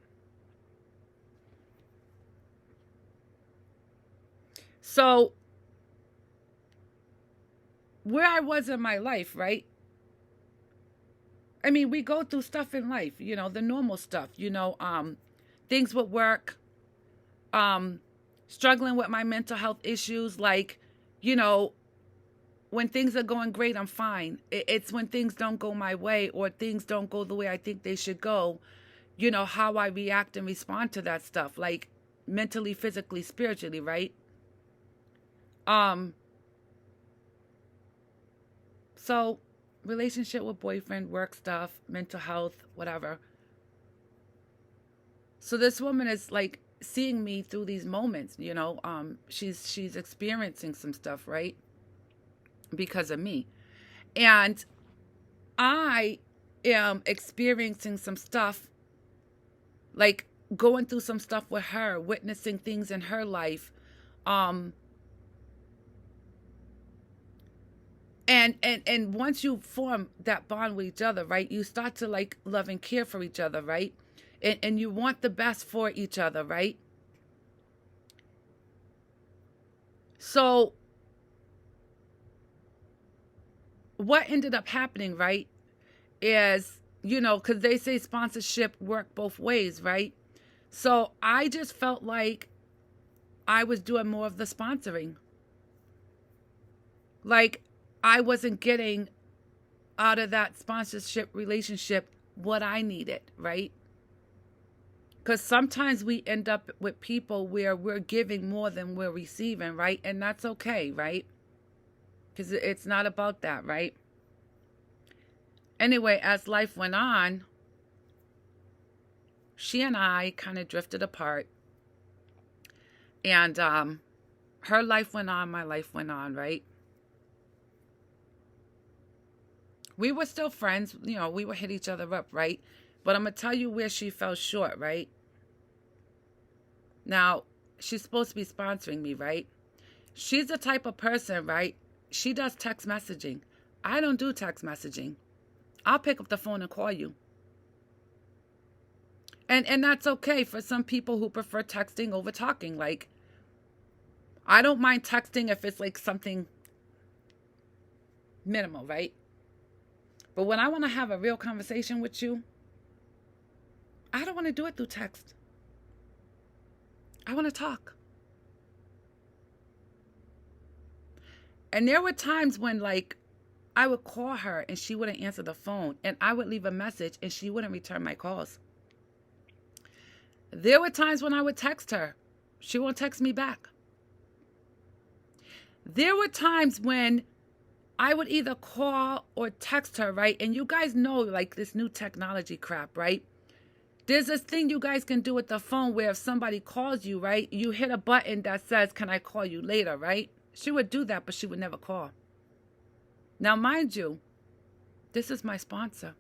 [SPEAKER 1] So where I was in my life, right? I mean, we go through stuff in life, the normal stuff, things with work, struggling with my mental health issues. Like, when things are going great, I'm fine. It's when things don't go my way or things don't go the way I think they should go, how I react and respond to that stuff, like mentally, physically, spiritually, right? So relationship with boyfriend, work stuff, mental health, whatever. So this woman is, like, seeing me through these moments, she's experiencing some stuff, right? Because of me. And I am experiencing some stuff, like going through some stuff with her, witnessing things in her life. And once you form that bond with each other, right, you start to, like, love and care for each other, right? And you want the best for each other, right? So what ended up happening, right, is, because they say sponsorship work both ways, right? So I just felt like I was doing more of the sponsoring. Like, I wasn't getting out of that sponsorship relationship what I needed, right? Because sometimes we end up with people where we're giving more than we're receiving, right? And that's okay, right? Because it's not about that, right? Anyway, as life went on, she and I kind of drifted apart. And her life went on, my life went on, right? We were still friends, we would hit each other up, right? But I'm going to tell you where she fell short, right? Now, she's supposed to be sponsoring me, right? She's the type of person, right? She does text messaging. I don't do text messaging. I'll pick up the phone and call you. And that's okay for some people who prefer texting over talking. Like, I don't mind texting if it's, like, something minimal, right? But when I want to have a real conversation with you, I don't want to do it through text. I want to talk. And there were times when, like, I would call her and she wouldn't answer the phone, and I would leave a message and she wouldn't return my calls. There were times when I would text her. She won't text me back. There were times when I would either call or text her, right? And you guys know, like, this new technology crap, right? There's this thing you guys can do with the phone where if somebody calls you, right, you hit a button that says, can I call you later, right? She would do that, but she would never call. Now, mind you, this is my sponsor.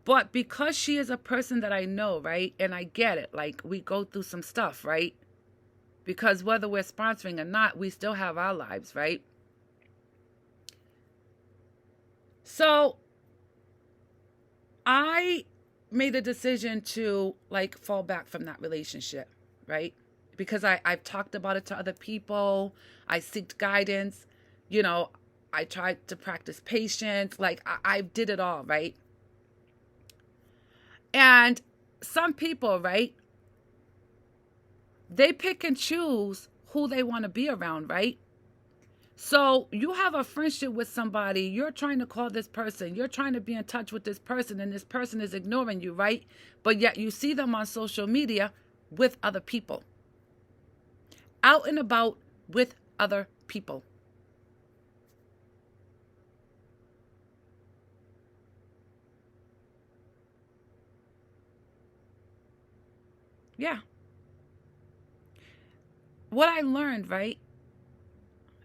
[SPEAKER 1] But because she is a person that I know, right, and I get it, like we go through some stuff, right? Because whether we're sponsoring or not, we still have our lives, right? So I made a decision to like fall back from that relationship, right? Because I've talked about it to other people. I seeked guidance. You know, I tried to practice patience. Like I did it all, right? And some people, right, they pick and choose who they want to be around, right? So you have a friendship with somebody, you're trying to call this person, you're trying to be in touch with this person, and this person is ignoring you, right? But yet you see them on social media with other people, out and about with other people. Yeah. What I learned, right?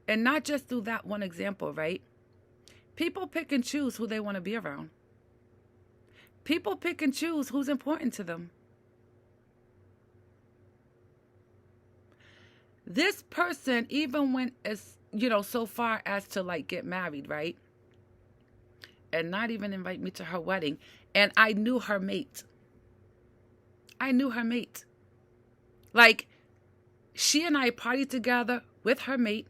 [SPEAKER 1] And not just through that one example, right? People pick and choose who they want to be around. People pick and choose who's important to them. This person even went as, so far as to like get married, right? And not even invite me to her wedding. And I knew her mate. I knew her mate. Like, she and I partied together with her mate.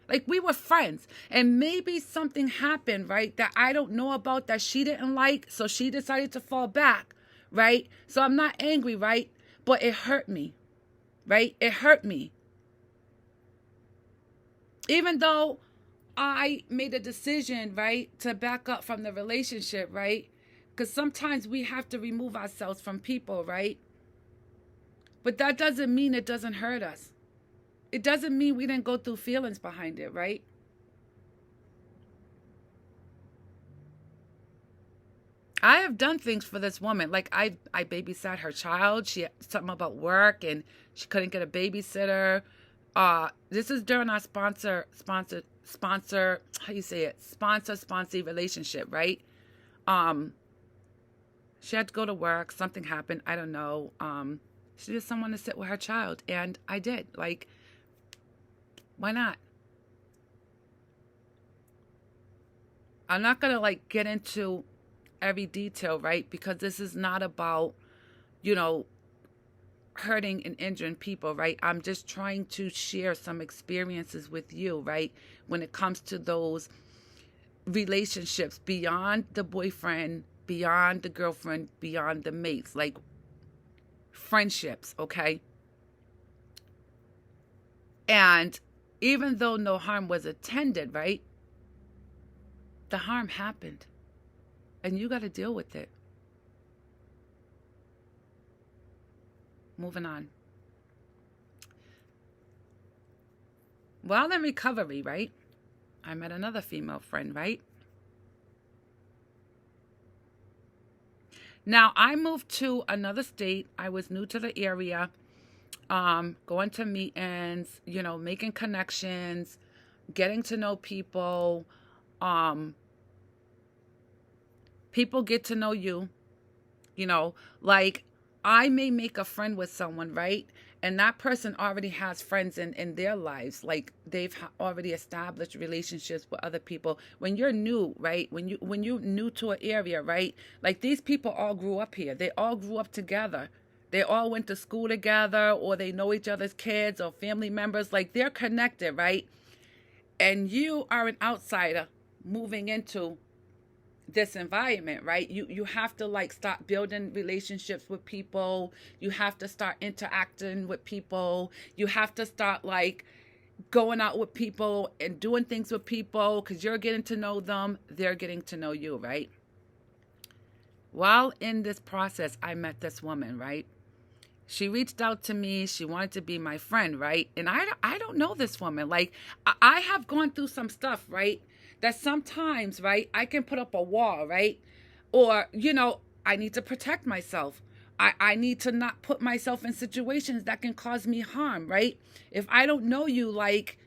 [SPEAKER 1] Like, we were friends. And maybe something happened, right, that I don't know about that she didn't like. So she decided to fall back, right? So I'm not angry, right? But it hurt me, right? It hurt me. Even though I made a decision, right, to back up from the relationship, right? Because sometimes we have to remove ourselves from people, right? But that doesn't mean it doesn't hurt us. It doesn't mean we didn't go through feelings behind it, right? I have done things for this woman. Like I babysat her child. She had something about work and she couldn't get a babysitter. This is during our sponsor, how you say it? Sponsor-sponsee relationship, right? She had to go to work. Something happened. I don't know. She just someone to sit with her child. And I did. Like, why not? I'm not going to like get into every detail, right? Because this is not about, hurting and injuring people, right? I'm just trying to share some experiences with you, right? When it comes to those relationships beyond the boyfriend, beyond the girlfriend, beyond the mates, like friendships, okay? And even though no harm was attended, right? The harm happened. And you got to deal with it. Moving on. While in recovery, right? I met another female friend, right? Now, I moved to another state. I was new to the area. Going to meetings, making connections, getting to know people. People get to know you, like I may make a friend with someone, right? And that person already has friends in their lives. Like they've already established relationships with other people. When you're new, right? When you're new to an area, right? Like these people all grew up here. They all grew up together. They all went to school together, or they know each other's kids or family members. Like they're connected, right? And you are an outsider moving into this environment, right? You have to like start building relationships with people. You have to start interacting with people. You have to start like going out with people and doing things with people because you're getting to know them. They're getting to know you, right? While in this process, I met this woman, right? She reached out to me. She wanted to be my friend, right? And I don't know this woman. Like, I have gone through some stuff, right? that sometimes, right, I can put up a wall, right? Or, I need to protect myself. I need to not put myself in situations that can cause me harm, right? If I don't know you, like,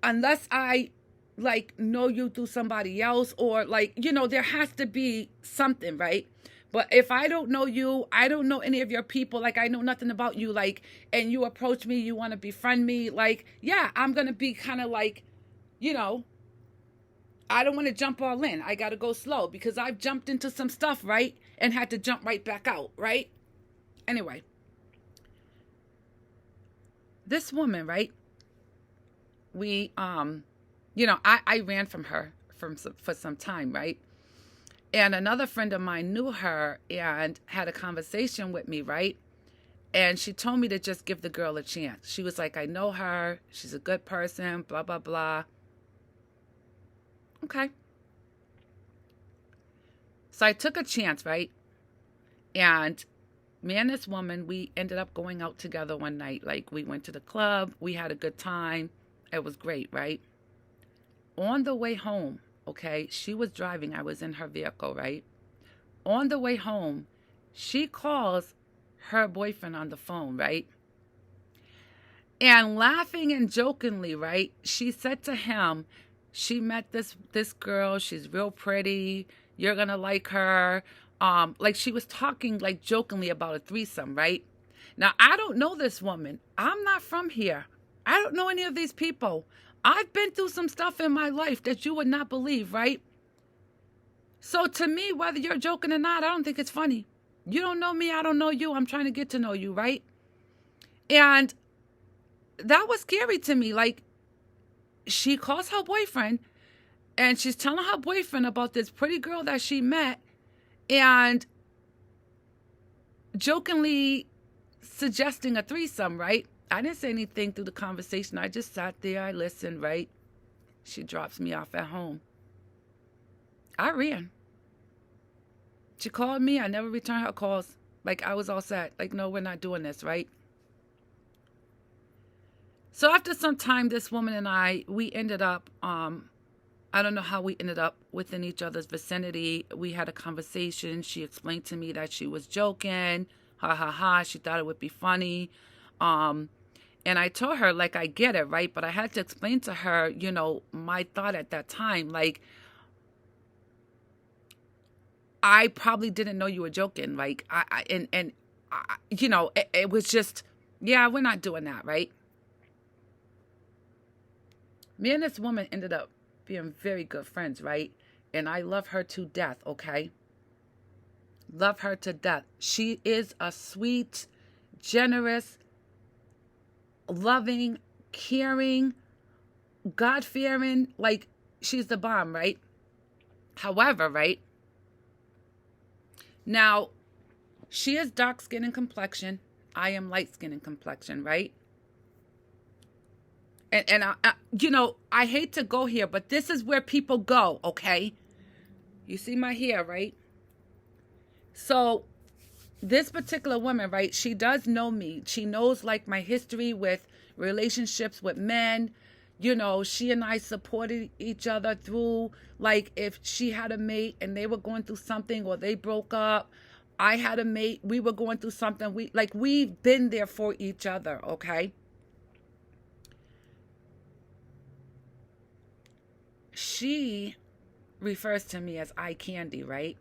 [SPEAKER 1] unless I like know you through somebody else, or like, there has to be something, right? But if I don't know you, I don't know any of your people, like I know nothing about you, like, and you approach me, you want to befriend me, like, yeah, I'm gonna be kind of like, you know I don't want to jump all in. I got to go slow, because I've jumped into some stuff, right, and had to jump right back out, right? Anyway, this woman, right, we I ran from her for some time, right? And another friend of mine knew her and had a conversation with me, right? And she told me to just give the girl a chance. She was like, I know her, she's a good person, blah blah blah. Okay. So I took a chance, right? And me and this woman, we ended up going out together one night. Like, we went to the club, we had a good time. It was great, right? On the way home, okay, she was driving, I was in her vehicle, right? On the way home, she calls her boyfriend on the phone, right? And laughing and jokingly, right, she said to him, she met this girl, she's real pretty, you're gonna like her. Like, she was talking like jokingly about a threesome, right? Now, I don't know this woman. I'm not from here. I don't know any of these people. I've been through some stuff in my life that you would not believe, right? So to me, whether you're joking or not, I don't think it's funny. You don't know me, I don't know you. I'm trying to get to know you, right? And that was scary to me. Like, she calls her boyfriend and she's telling her boyfriend about this pretty girl that she met, and jokingly suggesting a threesome, right? I didn't say anything through the conversation. I just sat there, I listened, right? She drops me off at home. I ran. She called me. I never returned her calls. Like, I was all set. Like, no, we're not doing this, right? So after some time, this woman and I, we ended up, I don't know how we ended up within each other's vicinity. We had a conversation. She explained to me that she was joking. Ha ha ha. She thought it would be funny. And I told her, like, I get it, right? But I had to explain to her, my thought at that time. Like, I probably didn't know you were joking. Like, it was just, yeah, we're not doing that, right? Me and this woman ended up being very good friends, right? And I love her to death, okay? Love her to death. She is a sweet, generous, loving, caring, God-fearing, like, she's the bomb, right? However, right, now, she is dark skin in complexion. I am light skin in complexion, right? And I hate to go here, but this is where people go, okay? You see my hair, right? So this particular woman, right, she does know me. She knows, like, my history with relationships with men. She and I supported each other through, like, if she had a mate and they were going through something, or they broke up, I had a mate, we were going through something. We've been there for each other, okay? She refers to me as eye candy, right?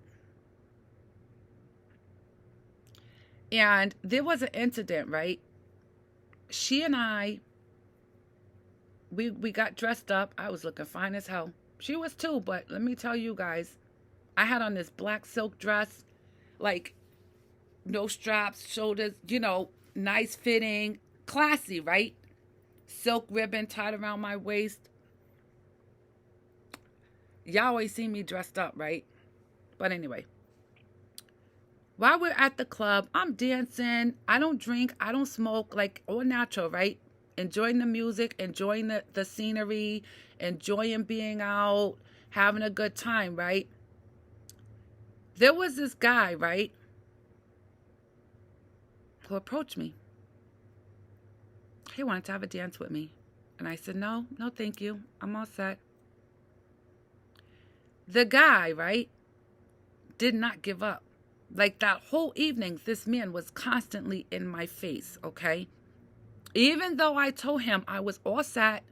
[SPEAKER 1] And there was an incident, right? She and I, we got dressed up. I was looking fine as hell. She was too, but let me tell you guys, I had on this black silk dress, like, no straps, shoulders, nice fitting, classy, right? Silk ribbon tied around my waist. Y'all always see me dressed up, right? But anyway, while we're at the club, I'm dancing. I don't drink. I don't smoke. Like, all natural, right? Enjoying the music, enjoying the scenery, enjoying being out, having a good time, right? There was this guy, right, who approached me. He wanted to have a dance with me. And I said, no, thank you. I'm all set. The guy, right, did not give up. Like that whole evening, this man was constantly in my face, okay? Even though I told him I was all set,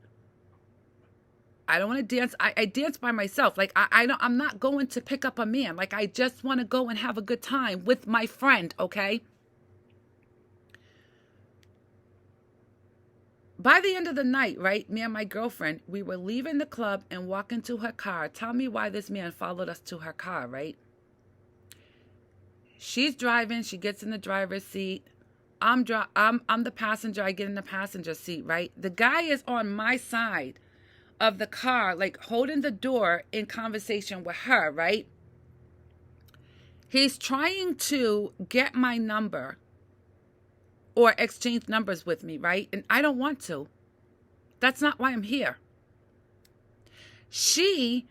[SPEAKER 1] I don't want to dance. I dance by myself. Like I'm not going to pick up a man. Like I just want to go and have a good time with my friend, okay? By the end of the night, right, me and my girlfriend, we were leaving the club and walking to her car. Tell me why this man followed us to her car, right? She's driving. She gets in the driver's seat. I'm the passenger. I get in the passenger seat, right? The guy is on my side of the car, like holding the door in conversation with her, right? He's trying to get my number or exchange numbers with me, right? And I don't want to. That's not why I'm here. She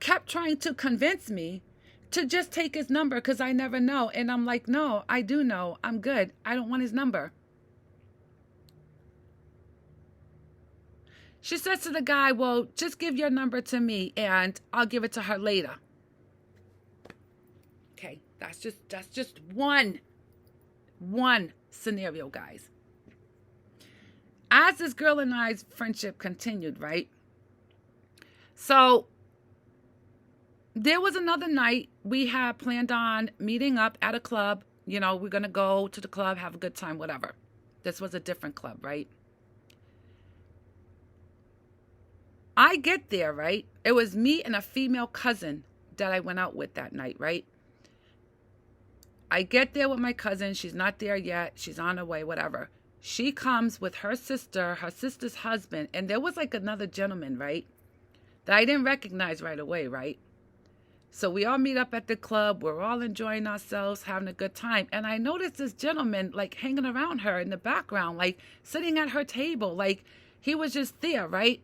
[SPEAKER 1] kept trying to convince me to just take his number because I never know. And I'm like, no, I do know. I'm good. I don't want his number. She says to the guy, well, just give your number to me and I'll give it to her later. Okay, that's just one scenario, guys. As this girl and I's friendship continued, right? So there was another night we had planned on meeting up at a club. You know, we're going to go to the club, have a good time, whatever. This was a different club, right? I get there, right? It was me and a female cousin that I went out with that night, right? I get there with my cousin. She's not there yet. She's on her way, whatever. She comes with her sister's husband, and there was like another gentleman, right? That I didn't recognize right away, right? So we all meet up at the club. We're all enjoying ourselves, having a good time. And I noticed this gentleman like hanging around her in the background, like sitting at her table. Like he was just there, right?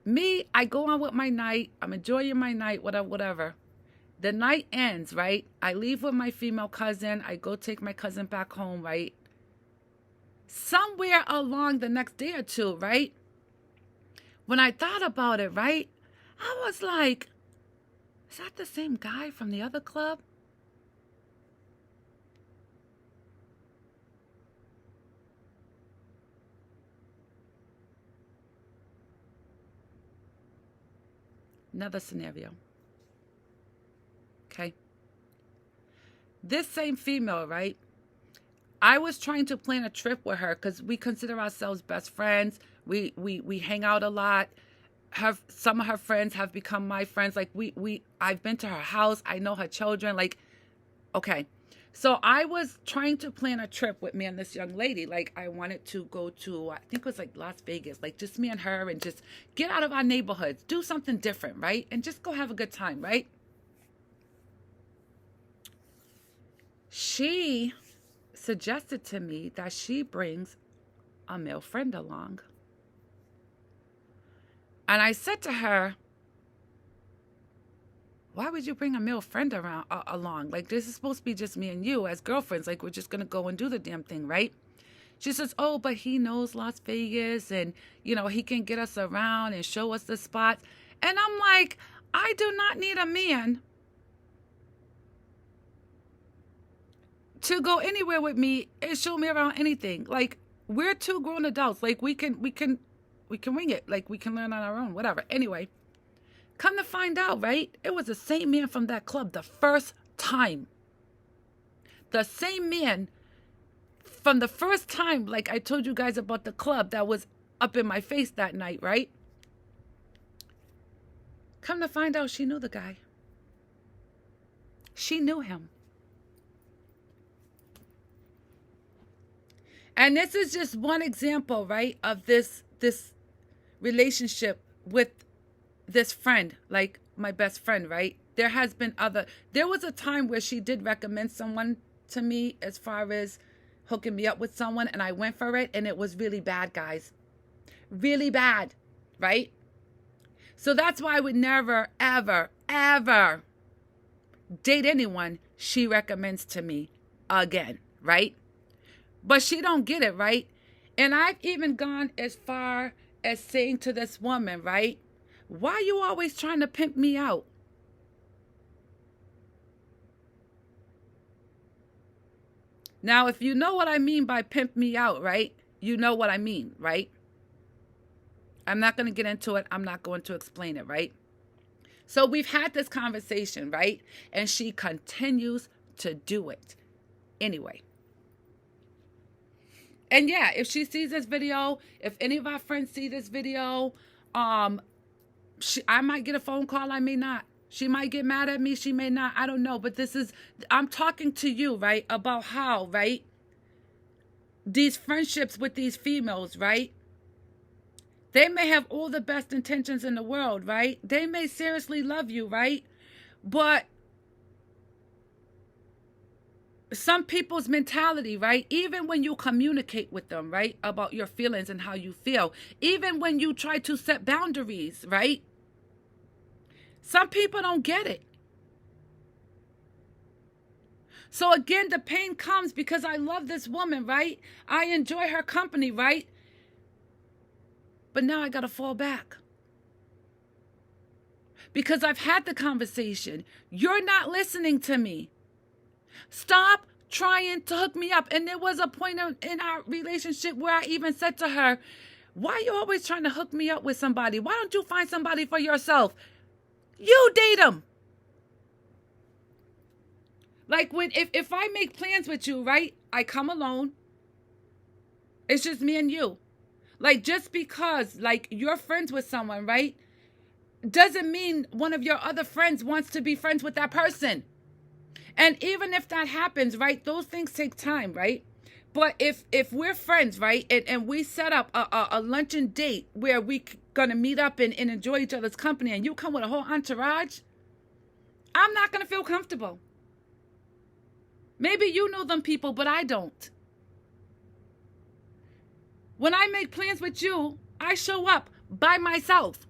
[SPEAKER 1] Me, I go on with my night. I'm enjoying my night, whatever. The night ends, right? I leave with my female cousin. I go take my cousin back home, right? Somewhere along the next day or two, right? When I thought about it, right? I was like, is that the same guy from the other club? Another scenario. Okay. This same female, right? I was trying to plan a trip with her because we consider ourselves best friends. We hang out a lot. Some of her friends have become my friends. Like I've been to her house. I know her children. Like, okay. So I was trying to plan a trip with me and this young lady. Like I wanted to go to, I think it was like Las Vegas, like just me and her and just get out of our neighborhoods, do something different, right? And just go have a good time, right? She suggested to me that she brings a male friend along. And I said to her, why would you bring a male friend along? Like, this is supposed to be just me and you as girlfriends. Like, we're just going to go and do the damn thing, right? She says, oh, but he knows Las Vegas and, you know, he can get us around and show us the spots. And I'm like, I do not need a man to go anywhere with me and show me around anything. Like, we're two grown adults. Like, we can wing it. Like, we can learn on our own, whatever. Anyway, come to find out, right? It was the same man from that club the first time. The same man from the first time, like I told you guys about the club that was up in my face that night, right? Come to find out, she knew the guy. She knew him. And this is just one example, right, of this relationship with this friend, like my best friend, right? There was a time where she did recommend someone to me as far as hooking me up with someone, and I went for it, and it was really bad, guys. Really bad, right? So that's why I would never, ever, ever date anyone she recommends to me again, right? But she don't get it, right? And I've even gone as far as saying to this woman, right? Why are you always trying to pimp me out? Now, if you know what I mean by pimp me out, right? You know what I mean, right? I'm not going to get into it. I'm not going to explain it, right? So we've had this conversation, right? And she continues to do it anyway. And yeah, if she sees this video, if any of our friends see this video, I might get a phone call. I may not. She might get mad at me. She may not. I don't know. But I'm talking to you, right? About how, right? These friendships with these females, right? They may have all the best intentions in the world, right? They may seriously love you, right? But some people's mentality, right? Even when you communicate with them, right? About your feelings and how you feel. Even when you try to set boundaries, right? Some people don't get it. So again, the pain comes because I love this woman, right? I enjoy her company, right? But now I got to fall back. Because I've had the conversation. You're not listening to me. Stop trying to hook me up. And there was a point in our relationship where I even said to her, why are you always trying to hook me up with somebody? Why don't you find somebody for yourself? You date them. Like if I make plans with you, right? I come alone. It's just me and you. Like just because like you're friends with someone, right? Doesn't mean one of your other friends wants to be friends with that person. And even if that happens, right? Those things take time, right? But if we're friends, right? And we set up a luncheon date where we gonna meet up and enjoy each other's company and you come with a whole entourage, I'm not gonna feel comfortable. Maybe you know them people, but I don't. When I make plans with you, I show up by myself.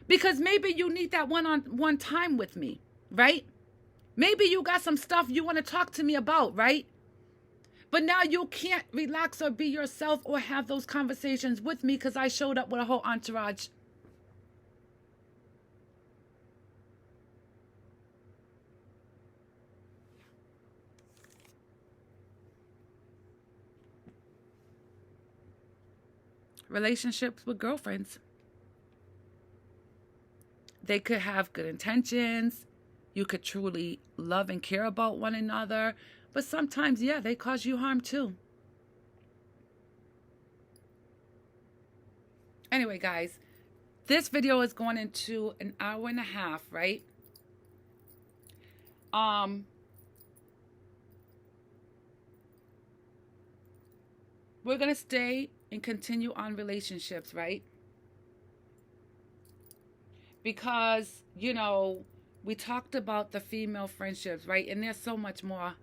[SPEAKER 1] Because maybe you need that one-on-one time with me, right? Maybe you got some stuff you want to talk to me about, right? But now you can't relax or be yourself or have those conversations with me because I showed up with a whole entourage. Relationships with girlfriends. They could have good intentions. You could truly love and care about one another. But sometimes, yeah, they cause you harm too. Anyway, guys, this video is going into an hour and a half, right? We're going to stay and continue on relationships, right? Because, you know, we talked about the female friendships, right? And there's so much more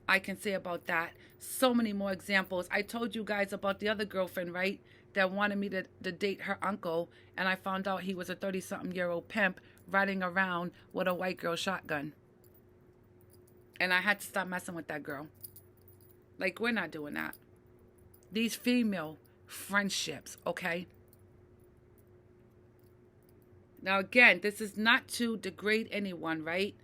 [SPEAKER 1] I can say about that. So many more examples. I told you guys about the other girlfriend, right? That wanted me to date her uncle. And I found out he was a 30-something-year-old pimp riding around with a white girl shotgun. And I had to stop messing with that girl. Like, we're not doing that. These female friendships, okay? Now, again, this is not to degrade anyone, right?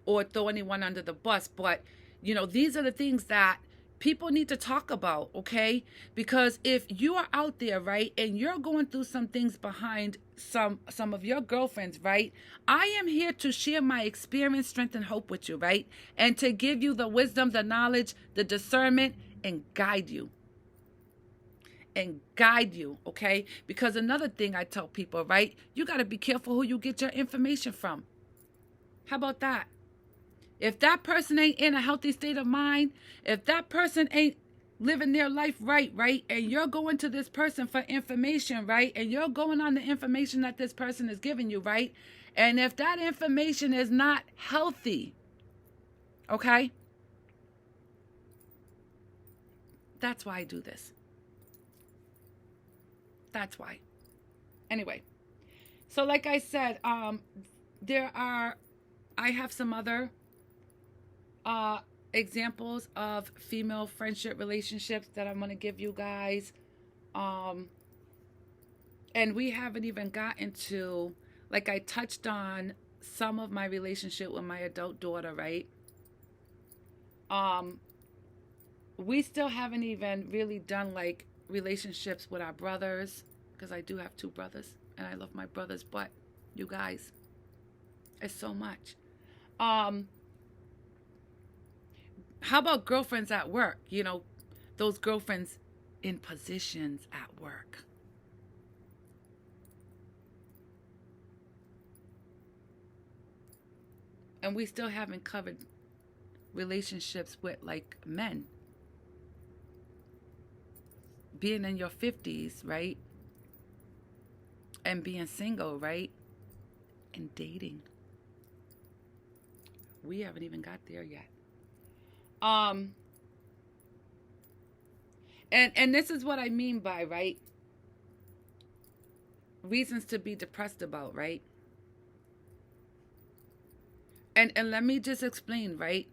[SPEAKER 1] Or throw anyone under the bus. But, you know, these are the things that people need to talk about, okay? Because if you are out there, right, and you're going through some things behind some of your girlfriends, right, I am here to share my experience, strength, and hope with you, right? And to give you the wisdom, the knowledge, the discernment, and guide you. Okay? Because another thing I tell people, right? You got to be careful who you get your information from. How about that? If that person ain't in a healthy state of mind, if that person ain't living their life right, and you're going to this person for information, right, and you're going on the information that this person is giving you, right, and if that information is not healthy, okay, that's why I do this. That's why. Anyway, so like I said, I have some other examples of female friendship relationships that I'm going to give you guys. And we haven't even gotten to like I touched on some of my relationship with my adult daughter, right? Um, we still haven't even really done like relationships with our brothers, because I do have two brothers and I love my brothers, but you guys, it's so much. Um, how about girlfriends at work? You know, those girlfriends in positions at work. And we still haven't covered relationships with like men. Being in your 50s, right? And being single, right? And dating. We haven't even got there yet. Um and this is what I mean by, right? Reasons to be depressed about, right? And let me just explain, right?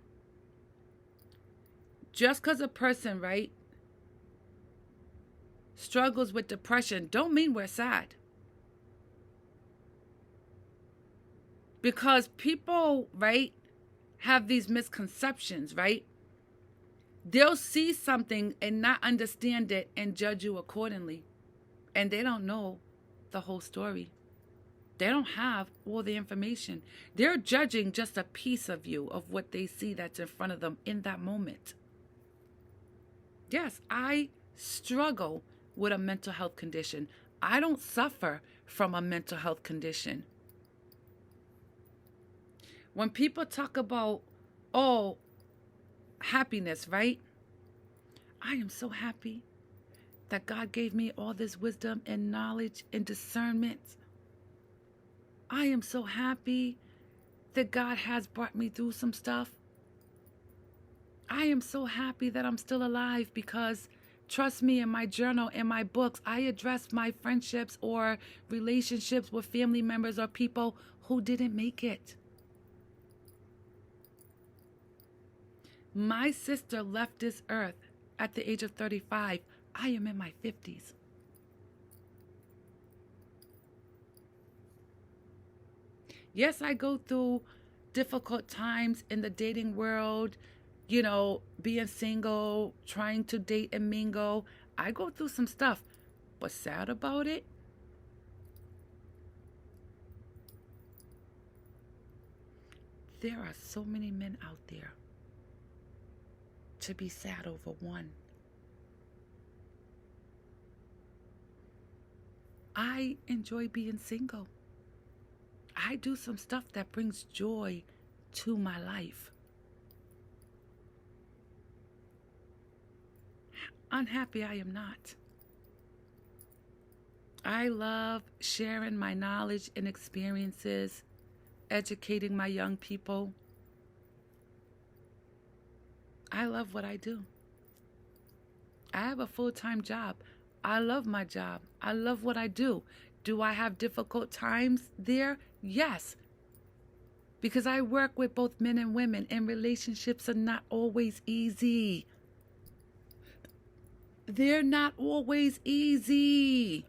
[SPEAKER 1] Just because a person, right, struggles with depression don't mean we're sad. Because people, right, have these misconceptions, right? They'll see something and not understand it and judge you accordingly. And they don't know the whole story. They don't have all the information. They're judging just a piece of you, of what they see that's in front of them in that moment. Yes, I struggle with a mental health condition. I don't suffer from a mental health condition. When people talk about, oh, happiness, right? I am so happy that God gave me all this wisdom and knowledge and discernment. I am so happy that God has brought me through some stuff. I am so happy that I'm still alive because, trust me, in my journal, in my books, I address my friendships or relationships with family members or people who didn't make it. My sister left this earth at the age of 35. I am in my 50s. Yes, I go through difficult times in the dating world, you know, being single, trying to date and mingle. I go through some stuff, but sad about it, there are so many men out there to be sad over one. I enjoy being single. I do some stuff that brings joy to my life. Unhappy I am not. I love sharing my knowledge and experiences, educating my young people. I love what I do. I have a full-time job. I love my job. I love what I do. Do I have difficult times there? Yes. Because I work with both men and women, and relationships are not always easy. They're not always easy.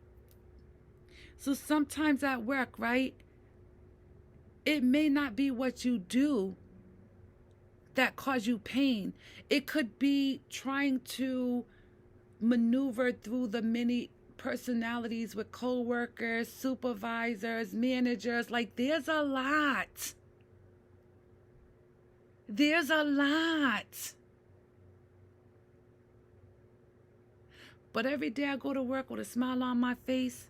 [SPEAKER 1] So sometimes at work, right, it may not be what you do that cause you pain. It could be trying to maneuver through the many personalities with co-workers, supervisors, managers. Like, there's a lot. There's a lot. But every day I go to work with a smile on my face.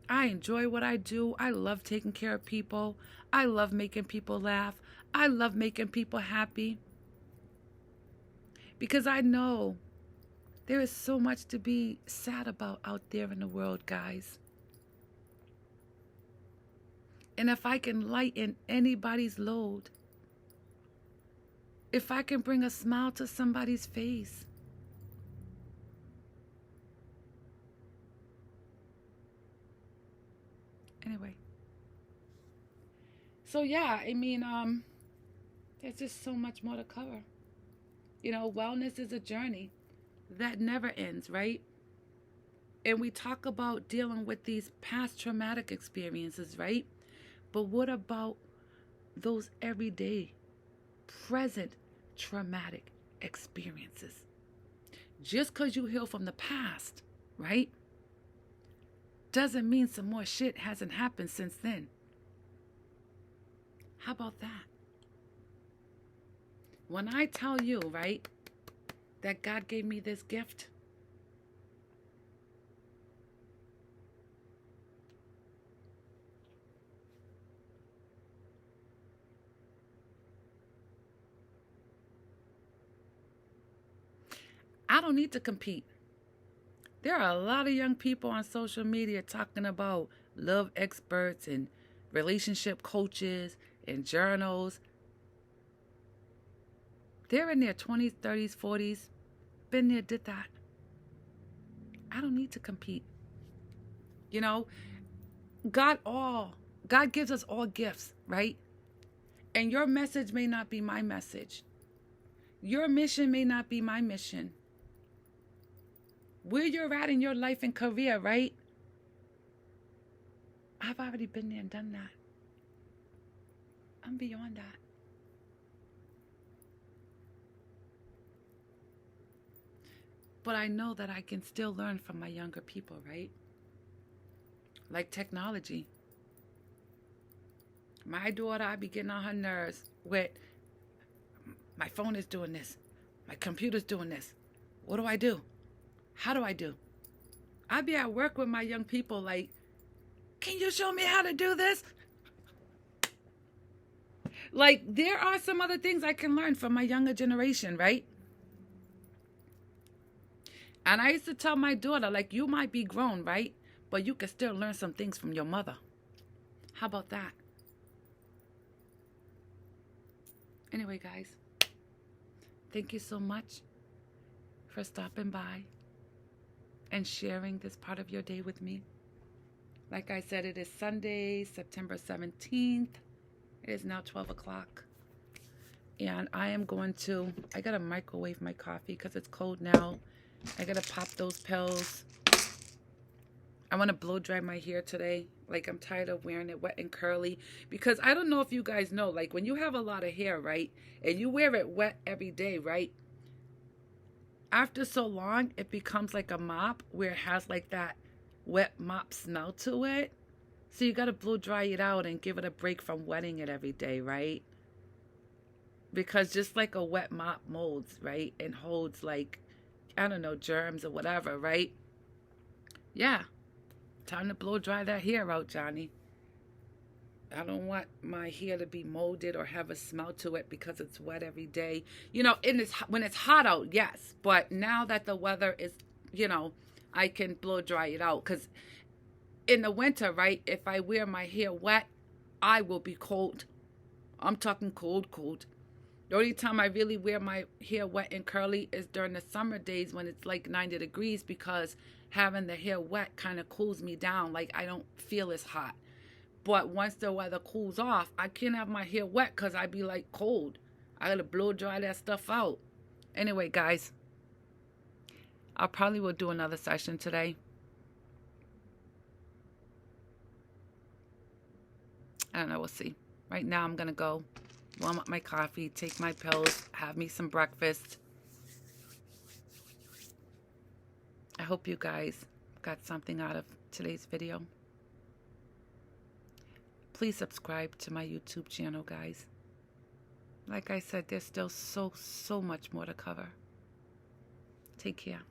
[SPEAKER 1] I enjoy what I do. I love taking care of people. I love making people laugh. I love making people happy. Because I know there is so much to be sad about out there in the world, guys. And if I can lighten anybody's load, if I can bring a smile to somebody's face, anyway. So yeah, I mean, there's just so much more to cover. You know, wellness is a journey that never ends, right? And we talk about dealing with these past traumatic experiences, right? But what about those everyday, present traumatic experiences? Just because you heal from the past, right, doesn't mean some more shit hasn't happened since then. How about that? When I tell you, right, that God gave me this gift, I don't need to compete. There are a lot of young people on social media talking about love experts and relationship coaches and journals. They're in their 20s, 30s, 40s. Been there, did that. I don't need to compete. You know, God gives us all gifts, right? And your message may not be my message. Your mission may not be my mission. Where you're at in your life and career, right? I've already been there and done that. I'm beyond that. But I know that I can still learn from my younger people, right? Like technology. My daughter, I be getting on her nerves with, my phone is doing this. My computer's doing this. What do I do? How do I do? I be at work with my young people like, can you show me how to do this? Like, there are some other things I can learn from my younger generation, right? And I used to tell my daughter, like, you might be grown, right? But you can still learn some things from your mother. How about that? Anyway, guys, thank you so much for stopping by and sharing this part of your day with me. Like I said, it is Sunday, September 17th. It is now 12 o'clock. And I got to microwave my coffee because it's cold now. I got to pop those pills. I want to blow dry my hair today. Like, I'm tired of wearing it wet and curly. Because I don't know if you guys know, like, when you have a lot of hair, right? And you wear it wet every day, right? After so long, it becomes like a mop where it has like that wet mop smell to it. So you got to blow dry it out and give it a break from wetting it every day, right? Because just like a wet mop molds, right? And holds like, I don't know, germs or whatever, right? Yeah. Time to blow dry that hair out, Johnny. I don't want my hair to be molded or have a smell to it because it's wet every day. You know, when it's hot out, yes. But now that the weather is, I can blow dry it out. Because in the winter, right, if I wear my hair wet, I will be cold. I'm talking cold, cold. The only time I really wear my hair wet and curly is during the summer days when it's like 90 degrees, because having the hair wet kind of cools me down. Like, I don't feel as hot. But once the weather cools off, I can't have my hair wet because I be like cold. I got to blow dry that stuff out. Anyway, guys, I probably will do another session today. I don't know. We'll see. Right now, I'm going to go warm up my coffee, take my pills, have me some breakfast. I hope you guys got something out of today's video. Please subscribe to my YouTube channel, guys. Like I said, there's still so much more to cover. Take care.